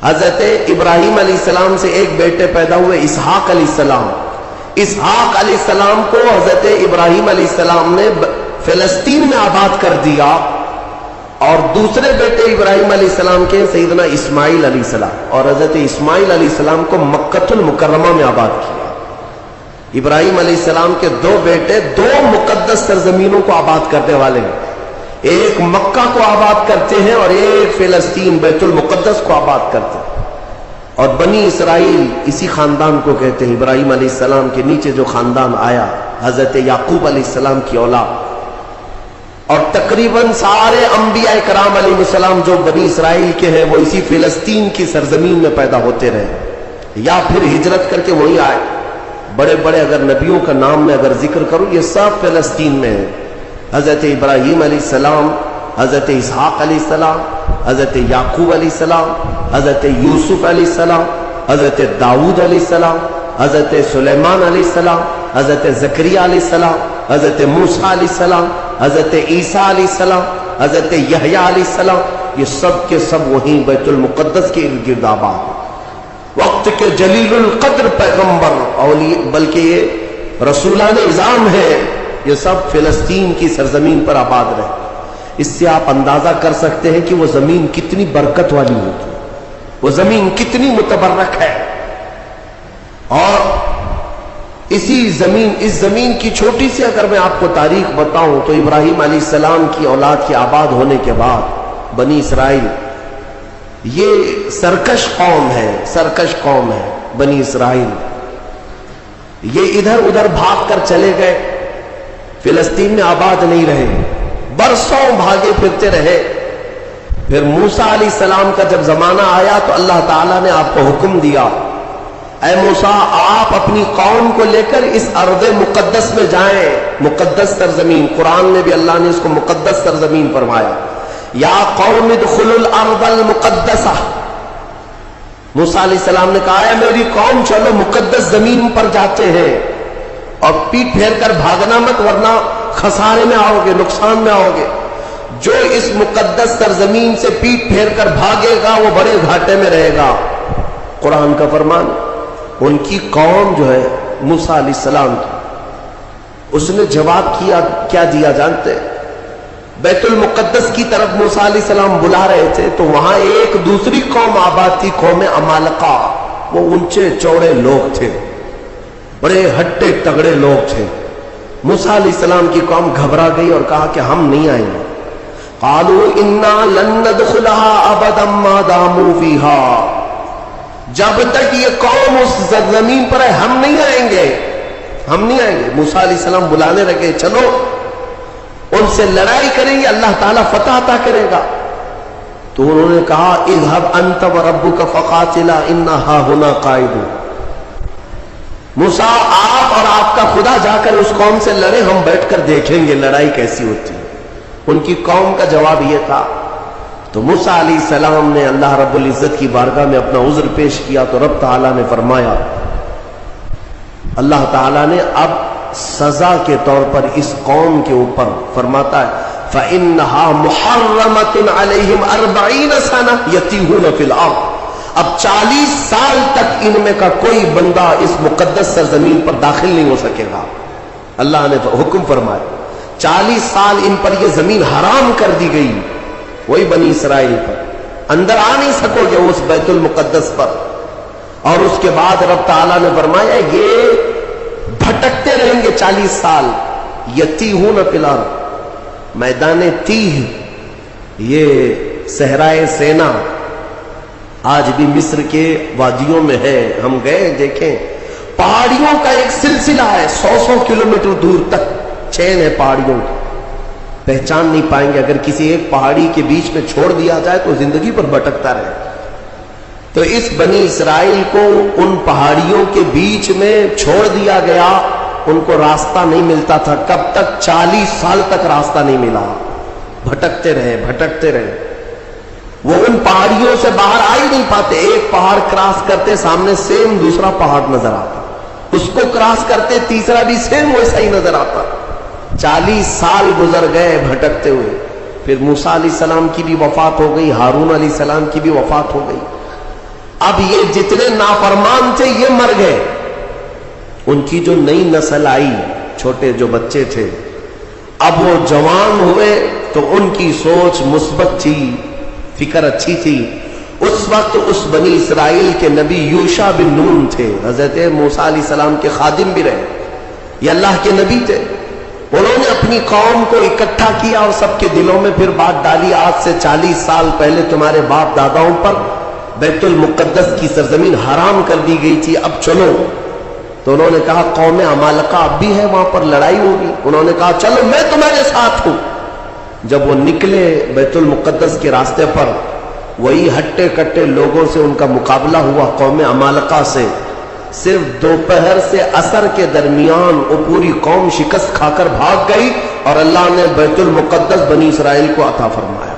A: حضرت ابراہیم علیہ السلام سے ایک بیٹے پیدا ہوئے اسحاق علیہ السلام. اسحاق علیہ السلام کو حضرت ابراہیم علیہ السلام نے فلسطین میں آباد کر دیا، اور دوسرے بیٹے ابراہیم علیہ السلام کے سیدنا اسماعیل علیہ السلام، اور حضرت اسماعیل علیہ السلام کو مکہ المکرمہ میں آباد کیا. ابراہیم علیہ السلام کے 2 بیٹے 2 مقدس سرزمینوں کو آباد کرنے والے ہیں. ایک مکہ کو آباد کرتے ہیں اور ایک فلسطین بیت المقدس کو آباد کرتے ہیں. اور بنی اسرائیل اسی خاندان کو کہتے ہیں. ابراہیم علیہ السلام کے نیچے جو خاندان آیا حضرت یعقوب علیہ السلام کی اولاد، اور تقریباً سارے انبیاء کرام علیہ السلام جو بنی اسرائیل کے ہیں وہ اسی فلسطین کی سرزمین میں پیدا ہوتے رہے یا پھر ہجرت کر کے وہی آئے. بڑے بڑے اگر نبیوں کا نام میں اگر ذکر کروں یہ سب فلسطین میں ہیں. حضرت ابراہیم علیہ السلام، حضرت اسحاق علیہ السلام، حضرت یعقوب علیہ السلام، حضرت یوسف علیہ السلام، حضرت داؤد علیہ السلام، حضرت سلیمان علیہ السلام، حضرت زکریا علیہ السلام، حضرت موسیٰ علیہ السلام، حضرت عیسیٰ علیہ السلام، حضرت یحییٰ علیہ السلام، یہ سب کے سب وہیں بیت المقدس کے ارد گرد آباد. وقت کے جلیل القدر پیغمبر بلکہ یہ رسولان اعظام ہے، یہ سب فلسطین کی سرزمین پر آباد رہے. اس سے آپ اندازہ کر سکتے ہیں کہ وہ زمین کتنی برکت والی ہوگی، وہ زمین کتنی متبرک ہے. اور اس زمین کی چھوٹی سی اگر میں آپ کو تاریخ بتاؤں تو ابراہیم علیہ السلام کی اولاد کے آباد ہونے کے بعد بنی اسرائیل یہ سرکش قوم ہے بنی اسرائیل. یہ ادھر ادھر بھاگ کر چلے گئے، فلسطین میں آباد نہیں رہے، برسوں بھاگے پھرتے رہے. پھر موسیٰ علیہ السلام کا جب زمانہ آیا تو اللہ تعالیٰ نے آپ کو حکم دیا، اے موسیٰ آپ اپنی قوم کو لے کر اس ارض مقدس میں جائیں. مقدس سرزمین، قرآن میں بھی اللہ نے اس کو مقدس سرزمین فرمایا. یا قوم ادخلوا الارض المقدسہ. موسیٰ علیہ السلام نے کہا ہے میری قوم چلو مقدس زمین پر جاتے ہیں، اور پیٹ پھیر کر بھاگنا مت ورنہ خسارے میں آؤ گے، نقصان میں آؤ گے. جو اس مقدس سرزمین سے پیٹ پھیر کر بھاگے گا وہ بڑے گھاٹے میں رہے گا. قرآن کا فرمان. ان کی قوم جو ہے موسیٰ علیہ السلام کی، اس نے جواب کیا دیا جانتے؟ بیت المقدس کی طرف موسیٰ علیہ السلام بلا رہے تھے تو وہاں ایک دوسری قوم آباد تھی، قوم عمالقہ. وہ اونچے چوڑے لوگ تھے، بڑے ہٹے تگڑے لوگ تھے. موسیٰ علیہ السلام کی قوم گھبرا گئی اور کہا کہ ہم نہیں آئیں گے. قالوا انا لن ندخلها ابدا ما داموا فيها. جب تک یہ قوم اس زمین پر ہے ہم نہیں آئیں گے. موسیٰ علیہ السلام بلانے لگے، چلو ان سے لڑائی کریں گے، اللہ تعالیٰ فتح عطا کرے گا. تو انہوں نے کہا اذهب انت وربك فقاتلا انا هاهنا قاعدون. موسیٰ آپ اور آپ کا خدا جا کر اس قوم سے لڑے، ہم بیٹھ کر دیکھیں گے لڑائی کیسی ہوتی ہے. ان کی قوم کا جواب یہ تھا. تو موسیٰ علیہ السلام نے اللہ رب العزت کی بارگاہ میں اپنا عذر پیش کیا تو رب تعالیٰ نے فرمایا، اللہ تعالیٰ نے اب سزا کے طور پر اس قوم کے اوپر فرماتا ہے فَإِنَّهَا مُحَرَّمَةٌ عَلَيْهِمْ 40 سَنَةً يَتِيهُونَ فِي الْأَرْضِ. اب 40 سال تک ان میں کا کوئی بندہ اس مقدس سرزمین پر داخل نہیں ہو سکے گا. اللہ نے حکم فرمایا 40 سال ان پر یہ زمین حرام کر دی گئی، وہی بنی اسرائیل پر اندر آ نہیں سکو گے اس بیت المقدس پر. اور اس کے بعد رب تعالیٰ نے فرمایا یہ بھٹکتے رہیں گے 40 سال. یتیہون فی الارض، میدان تیہ یہ صحرائے سینا آج بھی مصر کے وادیوں میں ہے. ہم گئے دیکھیں, پہاڑیوں کا ایک سلسلہ ہے, 100 کلومیٹر دور تک چین ہے پہاڑیوں کی, پہچان نہیں پائیں گے. اگر کسی ایک پہاڑی کے بیچ میں چھوڑ دیا جائے تو زندگی پر بھٹکتا رہے. تو اس بنی اسرائیل کو ان پہاڑیوں کے بیچ میں چھوڑ دیا گیا, ان کو راستہ نہیں ملتا تھا. کب تک؟ 40 سال تک راستہ نہیں ملا, بھٹکتے رہے. وہ ان پہاڑیوں سے باہر آ ہی نہیں پاتے. ایک پہاڑ کراس کرتے سامنے سیم دوسرا پہاڑ نظر آتا, اس کو کراس کرتے تیسرا بھی سیم ویسا ہی نظر آتا. 40 سال گزر گئے بھٹکتے ہوئے. پھر موسیٰ علیہ السلام کی بھی وفات ہو گئی, ہارون علیہ السلام کی بھی وفات ہو گئی. اب یہ جتنے نافرمان تھے یہ مر گئے. ان کی جو نئی نسل آئی, چھوٹے جو بچے تھے, اب وہ جوان ہوئے تو ان کی سوچ مثبت تھی, فکر اچھی تھی. اس وقت اس بنی اسرائیل کے نبی یوشع بن نون تھے, حضرت موسیٰ علیہ السلام کے خادم بھی رہے, یہ اللہ کے نبی تھے. انہوں نے اپنی قوم کو اکٹھا کیا اور سب کے دلوں میں پھر بات ڈالی, آج سے 40 سال پہلے تمہارے باپ داداؤں پر بیت المقدس کی سرزمین حرام کر دی گئی تھی, اب چلو. تو انہوں نے کہا قوم عمالقہ اب بھی ہے, وہاں پر لڑائی ہوگی. انہوں نے کہا چلو میں تمہارے ساتھ ہوں. جب وہ نکلے بیت المقدس کے راستے پر, وہی ہٹے کٹے لوگوں سے ان کا مقابلہ ہوا, قوم عمالقہ سے. صرف دوپہر سے عصر کے درمیان وہ پوری قوم شکست کھا کر بھاگ گئی اور اللہ نے بیت المقدس بنی اسرائیل کو عطا فرمایا.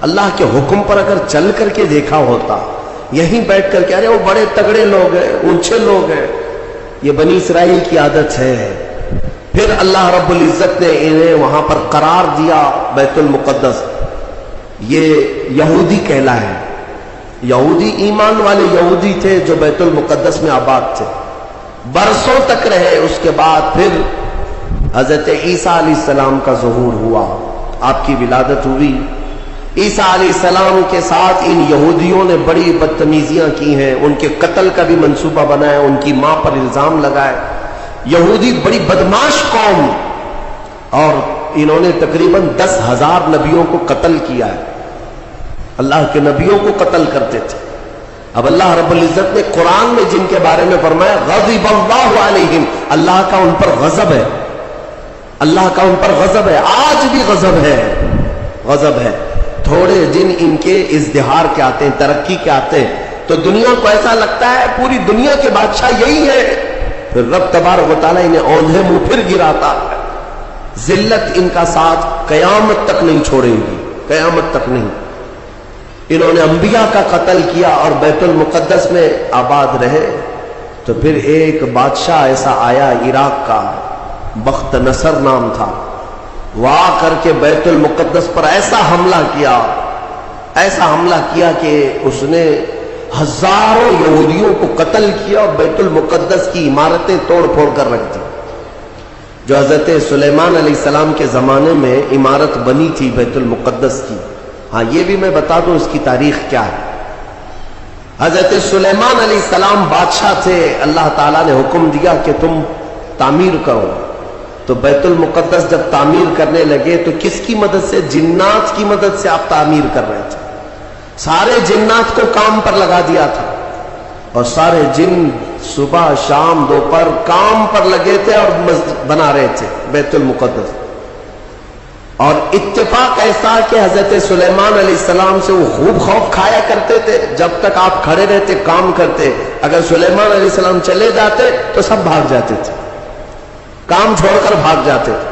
A: اللہ کے حکم پر اگر چل کر کے دیکھا ہوتا, یہیں بیٹھ کر کے ارے وہ بڑے تگڑے لوگ ہیں, اونچے لوگ ہیں, یہ بنی اسرائیل کی عادت ہے. پھر اللہ رب العزت نے انہیں وہاں پر قرار دیا بیت المقدس. یہ یہودی کہلائے. یہودی ایمان والے یہودی تھے جو بیت المقدس میں آباد تھے, برسوں تک رہے. اس کے بعد پھر حضرت عیسیٰ علیہ السلام کا ظہور ہوا, آپ کی ولادت ہوئی. عیسیٰ علیہ السلام کے ساتھ ان یہودیوں نے بڑی بدتمیزیاں کی ہیں, ان کے قتل کا بھی منصوبہ بنایا, ان کی ماں پر الزام لگائے. یہودی بڑی بدماش قوم, اور انہوں نے تقریباً 10,000 نبیوں کو قتل کیا ہے. اللہ کے نبیوں کو قتل کرتے تھے. اب اللہ رب العزت نے قرآن میں جن کے بارے میں فرمایا غضب اللہ علیہم, اللہ کا ان پر غضب ہے, اللہ کا ان پر غضب ہے. آج بھی غضب ہے. تھوڑے دن ان کے ازدہار کے آتے ہیں, ترقی کے آتے ہیں, تو دنیا کو ایسا لگتا ہے پوری دنیا کے بادشاہ یہی ہے. پھر رب تبارک و تعالیٰ انہیں اوندھے منہ پھر گراتا ہے. ذلت ان کا ساتھ قیامت تک نہیں چھوڑیں گی, قیامت تک نہیں. انہوں نے انبیاء کا قتل کیا اور بیت المقدس میں آباد رہے. تو پھر ایک بادشاہ ایسا آیا عراق کا, بخت نصر نام تھا, وہ آ کر کے بیت المقدس پر ایسا حملہ کیا کہ اس نے ہزاروں یہودیوں کو قتل کیا اور بیت المقدس کی عمارتیں توڑ پھوڑ کر رکھ دی. جو حضرت سلیمان علیہ السلام کے زمانے میں عمارت بنی تھی بیت المقدس کی. ہاں یہ بھی میں بتا دوں اس کی تاریخ کیا ہے. حضرت سلیمان علیہ السلام بادشاہ تھے, اللہ تعالیٰ نے حکم دیا کہ تم تعمیر کرو. تو بیت المقدس جب تعمیر کرنے لگے تو کس کی مدد سے؟ جنات کی مدد سے آپ تعمیر کر رہے تھے. سارے جنات کو کام پر لگا دیا تھا اور سارے جن صبح شام دوپہر کام پر لگے تھے اور بنا رہے تھے بیت المقدس. اور اتفاق ایسا کہ حضرت سلیمان علیہ السلام سے وہ خوب خوف کھایا کرتے تھے. جب تک آپ کھڑے رہتے کام کرتے, اگر سلیمان علیہ السلام چلے جاتے تو سب بھاگ جاتے تھے, کام چھوڑ کر بھاگ جاتے تھے.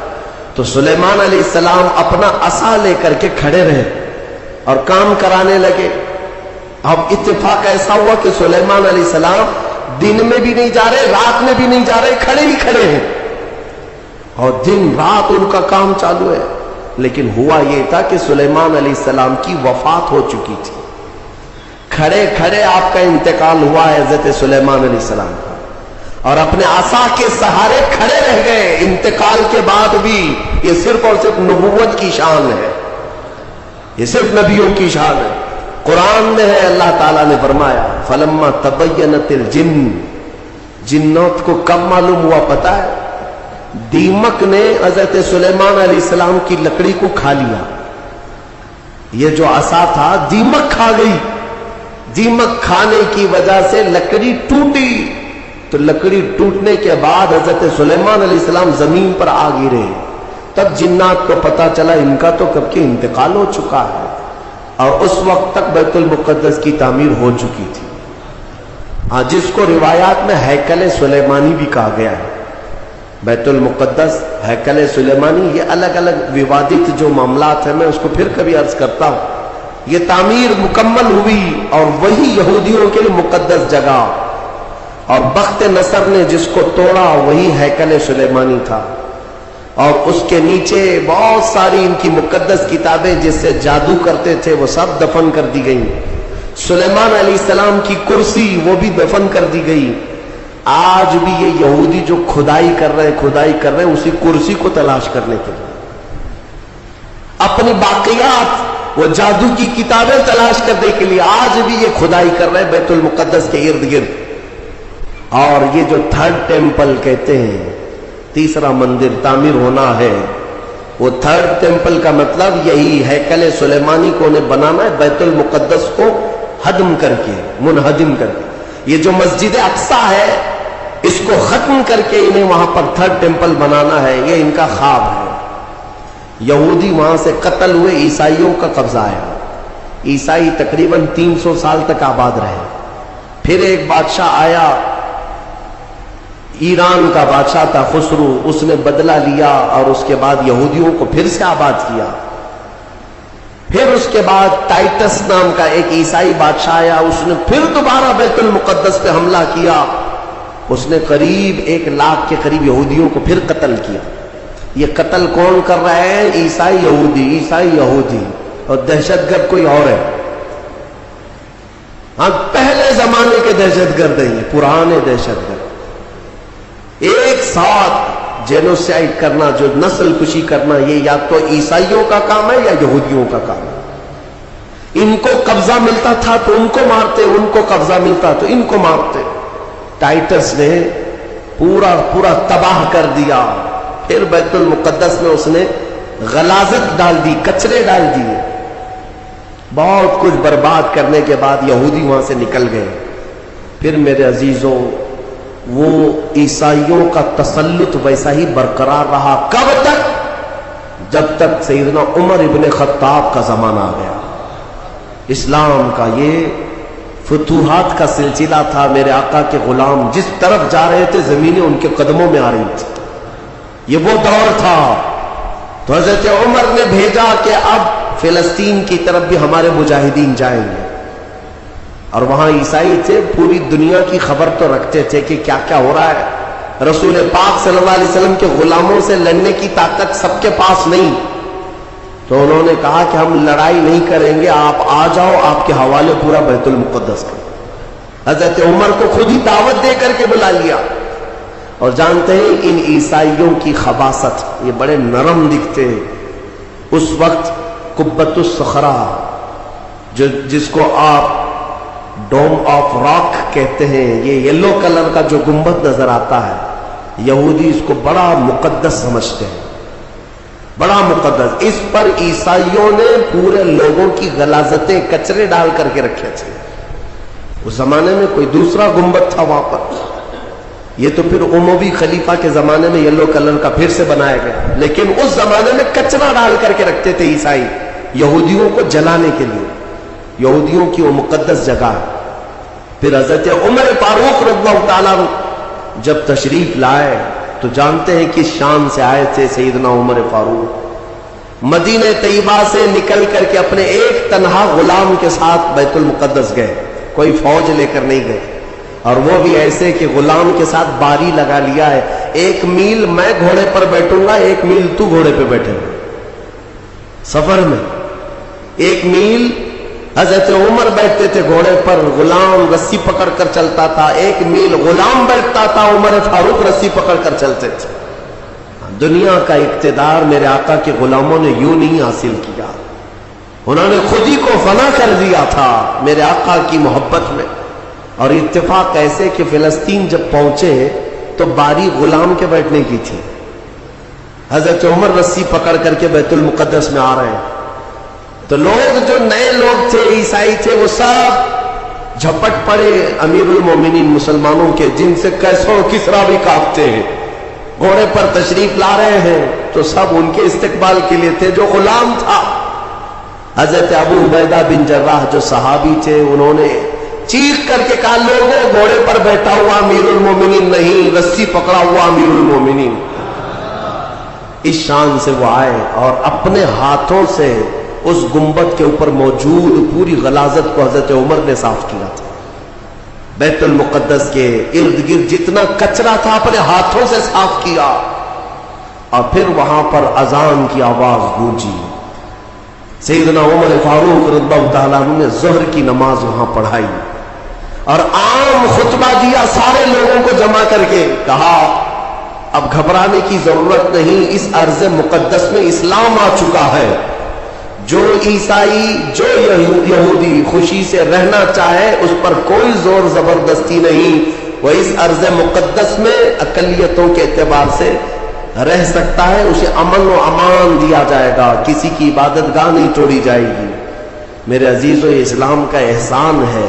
A: تو سلیمان علیہ السلام اپنا عصا لے کر کے کھڑے رہے اور کام کرانے لگے. اب اتفاق ایسا ہوا کہ سلیمان علیہ السلام دن میں بھی نہیں جا رہے, رات میں بھی نہیں جا رہے, کھڑے ہی کھڑے ہیں اور دن رات ان کا کام چالو ہے. لیکن ہوا یہ تھا کہ سلیمان علیہ السلام کی وفات ہو چکی تھی. کھڑے کھڑے آپ کا انتقال ہوا ہے حضرت سلیمان علیہ السلام کا, اور اپنے عصا کے سہارے کھڑے رہ گئے. انتقال کے بعد بھی یہ صرف اور صرف نبوت کی شان ہے, یہ صرف نبیوں کی شان ہے. قرآن میں ہے, اللہ تعالیٰ نے فرمایا فلما تبینت الجن, جنات کو کب معلوم ہوا پتہ ہے؟ دیمک نے حضرت سلیمان علیہ السلام کی لکڑی کو کھا لیا. یہ جو عصا تھا دیمک کھا گئی، دیمک کھانے کی وجہ سے لکڑی ٹوٹی، تو لکڑی ٹوٹنے کے بعد حضرت سلیمان علیہ السلام زمین پر آ گرے، تب جنات کو پتا چلا ان کا تو کب کے انتقال ہو چکا ہے، اور اس وقت تک بیت المقدس کی تعمیر ہو چکی تھی، جس کو روایات میں ہیکل سلیمانی بھی کہا گیا ہے۔ بیت المقدس، ہیکل سلیمانی، یہ الگ الگ ووادت جو معاملات ہیں، میں اس کو پھر کبھی عرض کرتا ہوں۔ یہ تعمیر مکمل ہوئی اور وہی یہودیوں کے لیے مقدس جگہ، اور بخت نصر نے جس کو توڑا وہی ہیکل سلیمانی تھا، اور اس کے نیچے بہت ساری ان کی مقدس کتابیں جس سے جادو کرتے تھے وہ سب دفن کر دی گئیں۔ سلیمان علیہ السلام کی کرسی وہ بھی دفن کر دی گئی۔ آج بھی یہ یہودی جو کھدائی کر رہے ہیں اسی کرسی کو تلاش کرنے کے لیے، اپنی باقیات، وہ جادو کی کتابیں تلاش کرنے کے لیے آج بھی یہ کھدائی کر رہے ہیں بیت المقدس کے ارد گرد۔ اور یہ جو تھرڈ ٹیمپل کہتے ہیں، تیسرا مندر تعمیر ہونا ہے، وہ تھرڈ ٹیمپل کا مطلب یہی ہیکل سلیمانی کو انہیں بنانا ہے، بیت المقدس کو ہدم کر کے، منہدم کر کے۔ یہ جو مسجد اقصی ہے اس کو ختم کر کے انہیں وہاں پر تھرڈ ٹیمپل بنانا ہے، یہ ان کا خواب ہے۔ یہودی وہاں سے قتل ہوئے، عیسائیوں کا قبضہ آیا، عیسائی تقریباً 300 سال تک آباد رہے۔ پھر ایک بادشاہ آیا، ایران کا بادشاہ تھا خسرو، اس نے بدلہ لیا اور اس کے بعد یہودیوں کو پھر سے آباد کیا۔ پھر اس کے بعد ٹائٹس نام کا ایک عیسائی بادشاہ آیا، اس نے پھر دوبارہ بیت المقدس پہ حملہ کیا، اس نے قریب 1 لاکھ کے قریب یہودیوں کو پھر قتل کیا۔ یہ قتل کون کر رہے ہیں؟ عیسائی یہودی، اور دہشت گرد کوئی اور ہے۔ ہاں، پہلے زمانے کے دہشت گرد ہیں، پرانے دہشت گرد، ایک ساتھ جینوسائیڈ کرنا، جو نسل کشی کرنا، یہ یا تو عیسائیوں کا کام ہے یا یہودیوں کا کام ہے۔ ان کو قبضہ ملتا تھا تو ان کو مارتے، ان کو قبضہ ملتا تو ان کو مارتے۔ ٹائٹس نے پورا تباہ کر دیا۔ پھر بیت المقدس میں اس نے غلاظت ڈال دی، کچرے ڈال دیے، بہت کچھ برباد کرنے کے بعد یہودی وہاں سے نکل گئے۔ پھر میرے عزیزوں، وہ عیسائیوں کا تسلط ویسا ہی برقرار رہا۔ کب تک؟ جب تک سیدنا عمر ابن خطاب کا زمانہ آ گیا۔ اسلام کا یہ فتوحات کا سلسلہ تھا۔ میرے آقا کے غلام جس طرف جا رہے تھے زمینیں ان کے قدموں میں آ رہی تھی، یہ وہ دور تھا۔ تو حضرت عمر نے بھیجا کہ اب فلسطین کی طرف بھی ہمارے مجاہدین جائیں گے، اور وہاں عیسائی تھے، پوری دنیا کی خبر تو رکھتے تھے کہ کیا کیا ہو رہا ہے۔ رسول پاک صلی اللہ علیہ وسلم کے غلاموں سے لڑنے کی طاقت سب کے پاس نہیں، تو انہوں نے کہا کہ ہم لڑائی نہیں کریں گے، آپ آ جاؤ، آپ کے حوالے پورا بیت المقدس کر۔ حضرت عمر کو خود ہی دعوت دے کر کے بلا لیا۔ اور جانتے ہیں ان عیسائیوں کی خباثت، یہ بڑے نرم دکھتے۔ اس وقت قبۃ الصخرہ، جس کو آپ ڈوم آف راک کہتے ہیں، یہ یلو کلر کا جو گنبد نظر آتا ہے، یہودی اس کو بڑا مقدس سمجھتے ہیں، بڑا مقدس۔ اس پر عیسائیوں نے پورے لوگوں کی غلاظتیں، کچرے ڈال کر کے رکھے تھے۔ اس زمانے میں کوئی دوسرا گنبد تھا وہاں پر، یہ تو پھر اموی خلیفہ کے زمانے میں یلو کلر کا پھر سے بنایا گیا، لیکن اس زمانے میں کچرا ڈال کر کے رکھتے تھے عیسائی، یہودیوں کو جلانے کے لیے۔ یہودیوں کی وہ مقدس جگہ ہے۔ پھر حضرت عمر فاروق رضی اللہ تعالیٰ جب تشریف لائے تو جانتے ہیں کس شان سے آئے تھے سیدنا عمر فاروق۔ مدینہ طیبہ سے نکل کر کے اپنے ایک تنہا غلام کے ساتھ بیت المقدس گئے، کوئی فوج لے کر نہیں گئے، اور وہ بھی ایسے کہ غلام کے ساتھ باری لگا لیا ہے، 1 میل میں گھوڑے پر بیٹھوں گا، 1 میل تو گھوڑے پہ بیٹھے گا۔ سفر میں 1 میل حضرت عمر بیٹھتے تھے گھوڑے پر، غلام رسی پکڑ کر چلتا تھا، 1 میل غلام بیٹھتا تھا، عمر فاروق رسی پکڑ کر چلتے تھے۔ دنیا کا اقتدار میرے آقا کے غلاموں نے یوں نہیں حاصل کیا، انہوں نے خود ہی کو فنا کر دیا تھا میرے آقا کی محبت میں۔ اور اتفاق ایسے کہ فلسطین جب پہنچے تو باری غلام کے بیٹھنے کی تھی، حضرت عمر رسی پکڑ کر کے بیت المقدس میں آ رہے ہیں، تو لوگ جو نئے لوگ تھے، عیسائی تھے، وہ سب جھپٹ پڑے امیر المومنین مسلمانوں کے، جن سے کیسر و کسریٰ بھی کانپتے ہیں، گھوڑے پر تشریف لا رہے ہیں، تو سب ان کے استقبال کے لیے تھے۔ جو غلام تھا حضرت ابو عبیدہ بن جراح جو صحابی تھے، انہوں نے چیخ کر کے کہا لوگوں گھوڑے پر بیٹھا ہوا امیر المومنین نہیں، رسی پکڑا ہوا امیر المومنین۔ اس شان سے وہ آئے اور اپنے ہاتھوں سے اس گنبد کے اوپر موجود پوری غلاظت کو حضرت عمر نے صاف کیا تھا۔ بیت المقدس کے ارد گرد جتنا کچرا تھا اپنے ہاتھوں سے صاف کیا، اور پھر وہاں پر اذان کی آواز گونجی۔ سیدنا عمر فاروق رضی اللہ تعالیٰ عنہ نے ظہر کی نماز وہاں پڑھائی اور عام خطبہ دیا، سارے لوگوں کو جمع کر کے کہا اب گھبرانے کی ضرورت نہیں، اس ارض مقدس میں اسلام آ چکا ہے۔ جو عیسائی جو یہودی خوشی سے رہنا چاہے اس پر کوئی زور زبردستی نہیں، وہ اس ارض مقدس میں اقلیتوں کے اعتبار سے رہ سکتا ہے، اسے امن و امان دیا جائے گا، کسی کی عبادت گاہ نہیں توڑی جائے گی۔ میرے عزیزو، یہ اسلام کا احسان ہے۔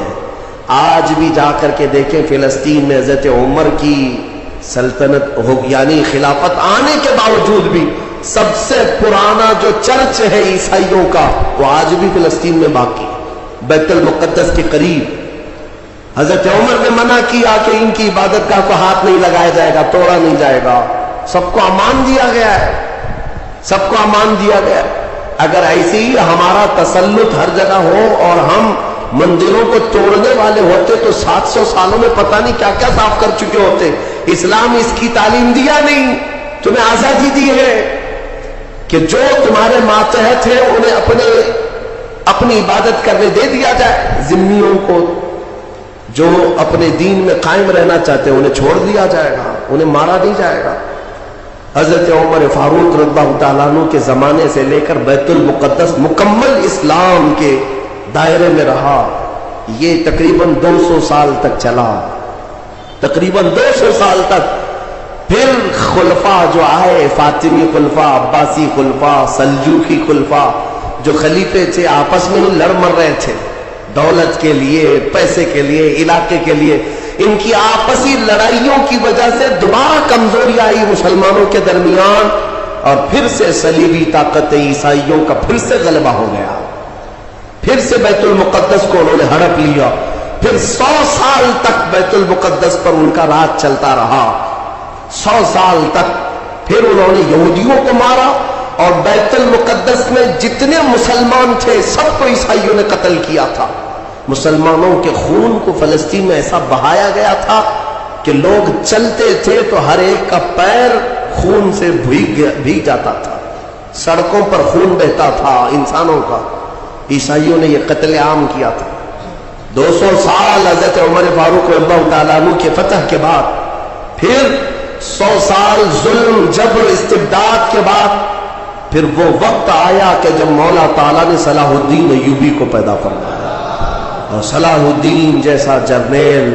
A: آج بھی جا کر کے دیکھیں فلسطین میں حضرت عمر کی سلطنت ہو، یعنی خلافت آنے کے باوجود بھی سب سے پرانا جو چرچ ہے عیسائیوں کا، وہ آج بھی فلسطین میں باقی، بیت المقدس کے قریب۔ حضرت عمر نے منع کیا کہ ان کی عبادت گاہ کو ہاتھ نہیں لگایا جائے گا، توڑا نہیں جائے گا، سب کو امان دیا گیا ہے، سب کو امان دیا گیا ہے۔ اگر ایسی ہی ہمارا تسلط ہر جگہ ہو اور ہم مندروں کو توڑنے والے ہوتے تو 700 سالوں میں پتہ نہیں کیا کیا صاف کر چکے ہوتے۔ اسلام اس کی تعلیم دیا نہیں، تمہیں آزادی دی ہے کہ جو تمہارے ماتحت ہیں انہیں اپنی عبادت کرنے دے دیا جائے، ذمیوں کو جو اپنے دین میں قائم رہنا چاہتے ہیں انہیں چھوڑ دیا جائے گا، انہیں مارا نہیں جائے گا۔ حضرت عمر فاروق رضی اللہ تعالیٰ عنہ کے زمانے سے لے کر بیت المقدس مکمل اسلام کے دائرے میں رہا۔ یہ تقریباً 200 سال تک چلا، تقریباً 200 سال تک۔ پھر خلفاء جو آئے، فاطمی خلفاء، عباسی خلفاء، سلجوقی خلفاء، جو خلیفے تھے آپس میں ہی لڑ مر رہے تھے دولت کے لیے، پیسے کے لیے، علاقے کے لیے۔ ان کی آپسی لڑائیوں کی وجہ سے دوبارہ کمزوری آئی مسلمانوں کے درمیان، اور پھر سے صلیبی طاقت عیسائیوں کا پھر سے غلبہ ہو گیا، پھر سے بیت المقدس کو انہوں نے ہڑپ لیا۔ پھر 100 سال تک بیت المقدس پر ان کا راج چلتا رہا، 100 سال تک۔ پھر انہوں نے یہودیوں کو مارا، اور بیت المقدس میں جتنے مسلمان تھے سب کو عیسائیوں نے قتل کیا تھا۔ مسلمانوں کے خون کو فلسطین میں ایسا بہایا گیا تھا کہ لوگ چلتے تھے تو ہر ایک کا پیر خون سے بھیگ جاتا تھا، سڑکوں پر خون بہتا تھا انسانوں کا۔ عیسائیوں نے یہ قتل عام کیا تھا۔ 200 سال حضرت عمر فاروق رضی اللہ تعالیٰ عنہ کے فتح کے بعد، پھر 100 سال ظلم، جبر، استبداد کے بعد، پھر وہ وقت آیا کہ جب مولا تعالیٰ نے صلاح الدین ایوبی کو پیدا فرمایا۔ اور صلاح الدین جیسا جرنیل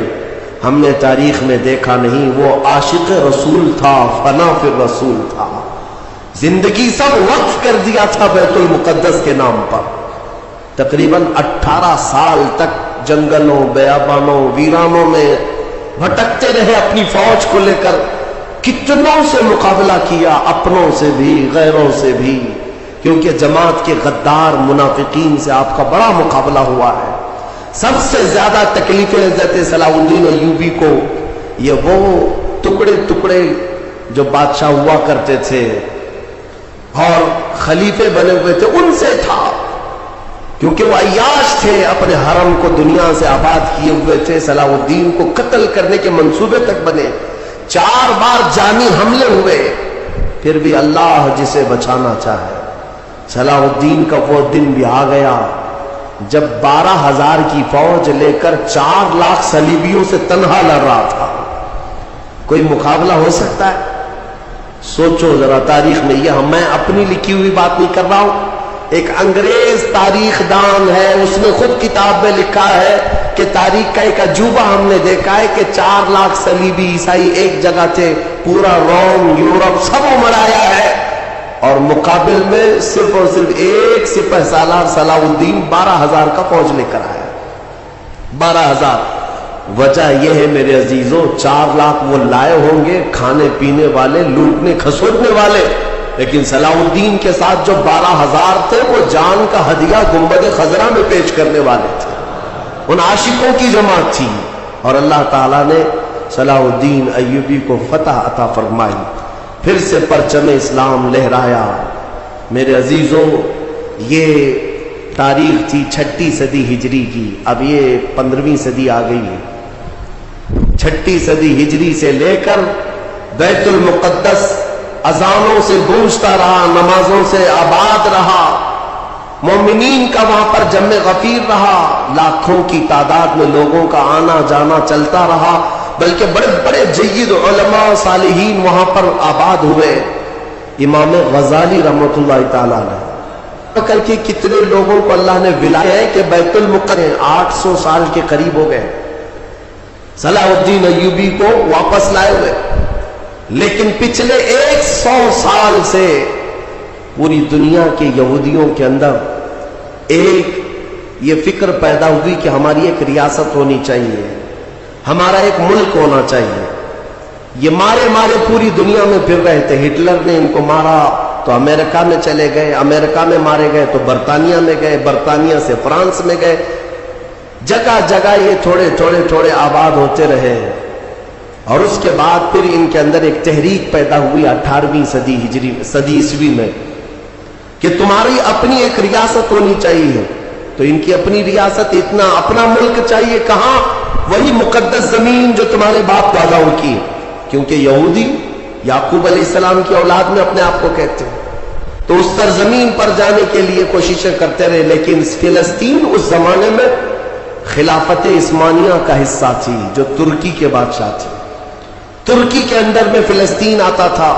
A: ہم نے تاریخ میں دیکھا نہیں۔ وہ عاشق رسول تھا، فنا فی الرسول تھا، زندگی سب وقف کر دیا تھا بیت المقدس کے نام پر۔ تقریباً 18 سال تک جنگلوں، بیابانوں، ویرانوں میں بھٹکتے رہے اپنی فوج کو لے کر۔ کتنوں سے مقابلہ کیا، اپنوں سے بھی، غیروں سے بھی، کیونکہ جماعت کے غدار منافقین سے آپ کا بڑا مقابلہ ہوا ہے۔ سب سے زیادہ تکلیفیں حضرت صلاح الدین ایوبی کو یہ وہ ٹکڑے ٹکڑے جو بادشاہ ہوا کرتے تھے اور خلیفے بنے ہوئے تھے ان سے تھا، کیونکہ وہ عیاش تھے، اپنے حرم کو دنیا سے آباد کیے ہوئے تھے۔ صلاح الدین کو قتل کرنے کے منصوبے تک بنے، 4 بار جانی حملے ہوئے، پھر بھی اللہ جسے بچانا چاہے۔ صلاح الدین کا وہ دن بھی آ گیا جب 12,000 کی فوج لے کر 4 لاکھ صلیبیوں سے تنہا لڑ رہا تھا۔ کوئی مقابلہ ہو سکتا ہے؟ سوچو ذرا تاریخ میں، یہ میں اپنی لکھی ہوئی بات نہیں کر رہا ہوں، ایک انگریز تاریخ دان ہے، اس نے خود کتاب میں لکھا ہے کہ تاریخ کا ایک عجوبہ ہم نے دیکھا ہے کہ 4 لاکھ صلیبی عیسائی ایک جگہ تھے، پورا روم، یورپ سب مرایا ہے، اور مقابل میں صرف اور صرف ایک سپہ سالار صلاح الدین 12,000 کا فوج لے کر آیا. 12,000. وجہ یہ ہے میرے عزیزوں 4 لاکھ وہ لائے ہوں گے کھانے پینے والے, لوٹنے کھسوٹنے والے, لیکن صلاح الدین کے ساتھ جو 12,000 تھے وہ جان کا ہدیہ گنبد خضرا میں پیش کرنے والے تھے. ان عاشقوں کی جماعت تھی. اور اللہ تعالیٰ نے صلاح الدین ایوبی کو فتح عطا فرمائی, پھر سے پرچم اسلام لہرایا. میرے عزیزوں یہ تاریخ تھی 6 صدی ہجری کی. اب یہ 15ویں صدی آ گئی ہے. 6 صدی ہجری سے لے کر بیت المقدس اذانوں سے گونجتا رہا, نمازوں سے آباد رہا, مومنین کا وہاں پر جمع غفیر رہا, لاکھوں کی تعداد میں لوگوں کا آنا جانا چلتا رہا, بلکہ بڑے بڑے جید علماء صالحین وہاں پر آباد ہوئے. امام غزالی رحمۃ اللہ تعالی علیہ کر کے کتنے لوگوں کو اللہ نے ولایا ہے کہ بیت المقدس 800 سال کے قریب ہو گئے صلاح الدین ایوبی کو واپس لائے ہوئے. لیکن پچھلے 100 سال سے پوری دنیا کے یہودیوں کے اندر ایک یہ فکر پیدا ہوئی کہ ہماری ایک ریاست ہونی چاہیے, ہمارا ایک ملک ہونا چاہیے. یہ مارے مارے پوری دنیا میں پھر رہے تھے. ہٹلر نے ان کو مارا تو امریکہ میں چلے گئے, امریکہ میں مارے گئے تو برطانیہ میں گئے, برطانیہ سے فرانس میں گئے. جگہ جگہ یہ تھوڑے تھوڑے تھوڑے آباد ہوتے رہے. اور اس کے بعد پھر ان کے اندر ایک تحریک پیدا ہوئی 18ویں صدی عیسوی میں کہ تمہاری اپنی ایک ریاست ہونی چاہیے. تو ان کی اپنی ریاست, اتنا اپنا ملک چاہیے. کہاں؟ وہی مقدس زمین جو تمہارے باپ داداؤں کی, کیونکہ یہودی یعقوب علیہ السلام کی اولاد میں اپنے آپ کو کہتے ہیں. تو اس سرزمین پر جانے کے لیے کوششیں کرتے رہے. لیکن فلسطین اس زمانے میں خلافت عثمانیہ کا حصہ تھی جو ترکی کے بادشاہ تھی. ترکی کے اندر میں فلسطین آتا تھا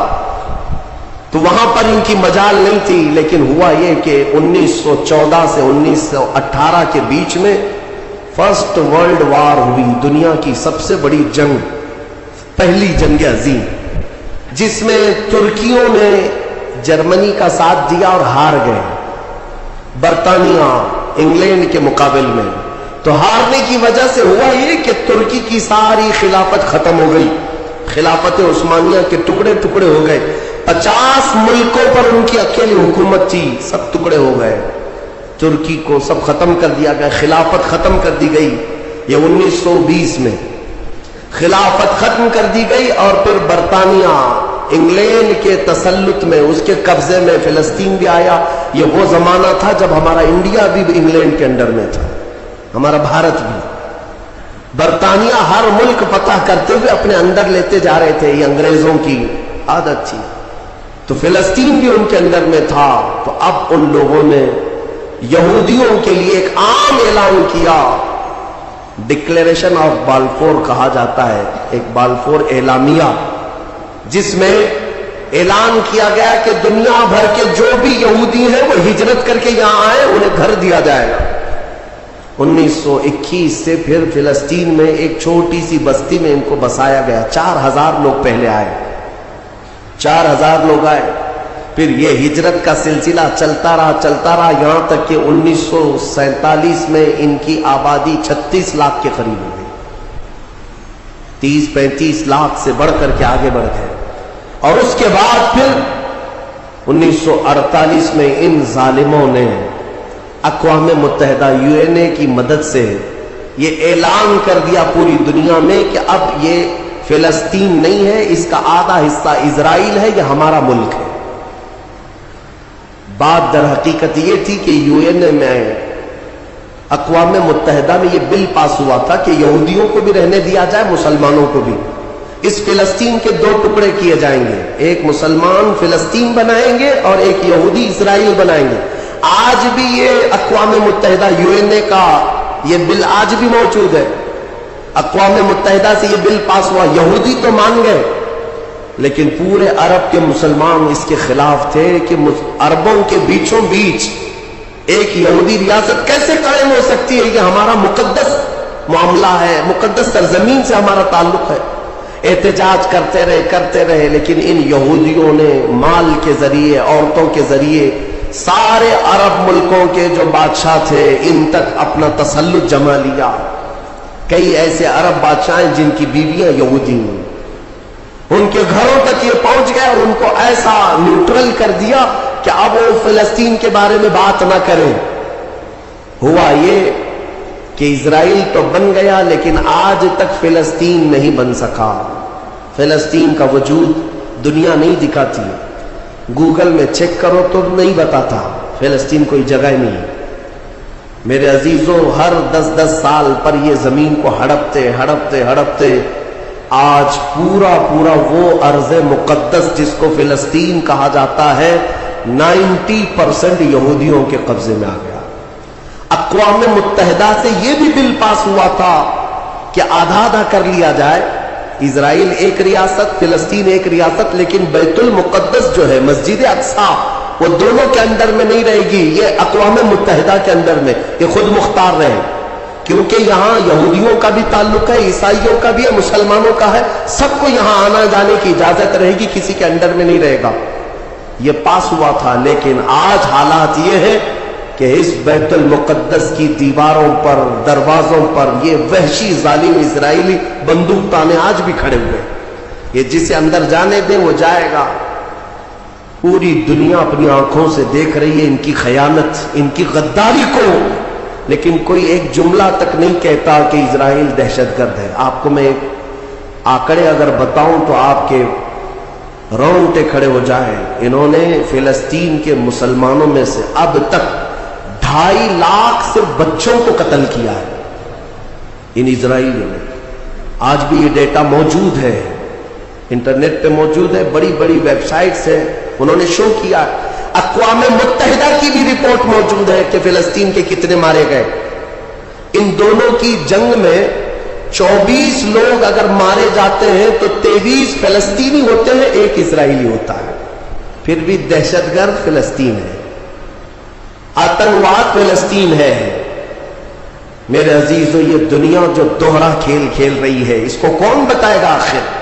A: تو وہاں پر ان کی مجال نہیں تھی. لیکن ہوا یہ کہ 1914 سے 1918 کے بیچ میں فرسٹ ورلڈ وار ہوئی, دنیا کی سب سے بڑی جنگ, پہلی جنگ عظیم, جس میں ترکیوں نے جرمنی کا ساتھ دیا اور ہار گئے برطانیہ انگلینڈ کے مقابل میں. تو ہارنے کی وجہ سے ہوا یہ کہ ترکی کی ساری خلافت ختم ہو گئی. خلافت عثمانیہ کے ٹکڑے ٹکڑے ہو گئے. 50 ملکوں پر ان کی اکیلی حکومت تھی, سب ٹکڑے ہو گئے. ترکی کو سب ختم کر دیا گیا, خلافت ختم کر دی گئی. یہ 1920 میں خلافت ختم کر دی گئی. اور پھر برطانیہ انگلینڈ کے تسلط میں, اس کے قبضے میں فلسطین بھی آیا. یہ وہ زمانہ تھا جب ہمارا انڈیا بھی انگلینڈ کے انڈر میں تھا, ہمارا بھارت بھی. برطانیہ ہر ملک فتح کرتے ہوئے اپنے اندر لیتے جا رہے تھے, یہ انگریزوں کی عادت تھی. تو فلسطین بھی ان کے اندر میں تھا. تو اب ان لوگوں نے یہودیوں کے لیے ایک عام اعلان کیا, ڈکلیریشن آف بالفور کہا جاتا ہے, ایک بالفور اعلامیہ, جس میں اعلان کیا گیا کہ دنیا بھر کے جو بھی یہودی ہیں وہ ہجرت کر کے یہاں آئے, انہیں گھر دیا جائے گا. 1921 سے پھر فلسطین میں ایک چھوٹی سی بستی میں ان کو بسایا گیا. 4000 لوگ پہلے آئے, 4000 لوگ آئے. پھر یہ ہجرت کا سلسلہ چلتا رہا یہاں تک کہ 1947 میں ان کی آبادی 36 لاکھ کے قریب ہو گئی. 30-35 لاکھ سے بڑھ کر کے آگے بڑھ گئے. اور اس کے بعد پھر 1948 میں ان ظالموں نے اقوام متحدہ UN کی مدد سے یہ اعلان کر دیا پوری دنیا میں کہ اب یہ فلسطین نہیں ہے, اس کا آدھا حصہ اسرائیل ہے, یہ ہمارا ملک ہے. بات در حقیقت یہ تھی کہ UN میں, اقوام متحدہ میں یہ بل پاس ہوا تھا کہ یہودیوں کو بھی رہنے دیا جائے, مسلمانوں کو بھی. اس فلسطین کے 2 ٹکڑے کیے جائیں گے, ایک مسلمان فلسطین بنائیں گے اور ایک یہودی اسرائیل بنائیں گے. آج بھی یہ اقوام متحدہ UN کا یہ بل آج بھی موجود ہے. اقوام متحدہ سے یہ بل پاس ہوا. یہودی تو مان گئے لیکن پورے عرب کے مسلمان اس کے خلاف تھے کہ عربوں کے بیچوں بیچ ایک یہودی ریاست کیسے قائم ہو سکتی ہے. یہ ہمارا مقدس معاملہ ہے, مقدس سرزمین سے ہمارا تعلق ہے. احتجاج کرتے رہے لیکن ان یہودیوں نے مال کے ذریعے، عورتوں کے ذریعے سارے عرب ملکوں کے جو بادشاہ تھے ان تک اپنا تسلط جما لیا. کئی ایسے عرب بادشاہ ہیں جن کی بیویاں یہودی ہیں، ان کے گھروں تک یہ پہنچ گیا اور ان کو ایسا نیوٹرل کر دیا کہ اب وہ فلسطین کے بارے میں بات نہ کریں. ہوا یہ کہ اسرائیل تو بن گیا لیکن آج تک فلسطین نہیں بن سکا. فلسطین کا وجود دنیا نہیں دکھاتی، گوگل میں چیک کرو تو نہیں بتاتا فلسطین کوئی جگہ نہیں. میرے عزیزوں، ہر 10 سال پر یہ زمین کو ہڑپتے آج پورا وہ ارض مقدس جس کو فلسطین کہا جاتا ہے 90% یہودیوں کے قبضے میں آ گیا. اقوام متحدہ سے یہ بھی بل پاس ہوا تھا کہ آدھا کر لیا جائے، اسرائیل ایک ریاست، فلسطین ایک ریاست، لیکن بیت المقدس جو ہے مسجد اقصی وہ دونوں کے اندر میں نہیں رہے گی، یہ اقوام متحدہ کے اندر میں، یہ خود مختار رہے، کیونکہ یہاں یہودیوں کا بھی تعلق ہے، عیسائیوں کا بھی ہے، مسلمانوں کا ہے، سب کو یہاں آنا جانے کی اجازت رہے گی، کسی کے انڈر میں نہیں رہے گا. یہ پاس ہوا تھا، لیکن آج حالات یہ ہے کہ اس بیت المقدس کی دیواروں پر، دروازوں پر یہ وحشی ظالم اسرائیلی بندوق تانے آج بھی کھڑے ہوئے. یہ جسے اندر جانے دیں وہ جائے گا. پوری دنیا اپنی آنکھوں سے دیکھ رہی ہے ان کی خیانت، ان کی غداری کو، لیکن کوئی ایک جملہ تک نہیں کہتا کہ اسرائیل دہشت گرد ہے. آپ کو میں ایک آنکڑے اگر بتاؤں تو آپ کے رونگٹے کھڑے ہو جائیں. انہوں نے فلسطین کے مسلمانوں میں سے اب تک 2.5 لاکھ سے بچوں کو قتل کیا ہے ان اسرائیلیوں نے. آج بھی یہ ڈیٹا موجود ہے، انٹرنیٹ پہ موجود ہے، بڑی ویب سائٹس ہیں، انہوں نے شو کیا. اقوام متحدہ کی بھی رپورٹ موجود ہے کہ فلسطین کے کتنے مارے گئے. ان دونوں کی جنگ میں 24 لوگ اگر مارے جاتے ہیں تو 23 فلسطینی ہوتے ہیں، 1 اسرائیلی ہوتا ہے. پھر بھی دہشت گرد فلسطین ہے، آتنکواد فلسطین ہے. میرے عزیزو، یہ دنیا جو دوہرا کھیل کھیل رہی ہے اس کو کون بتائے گا آخر؟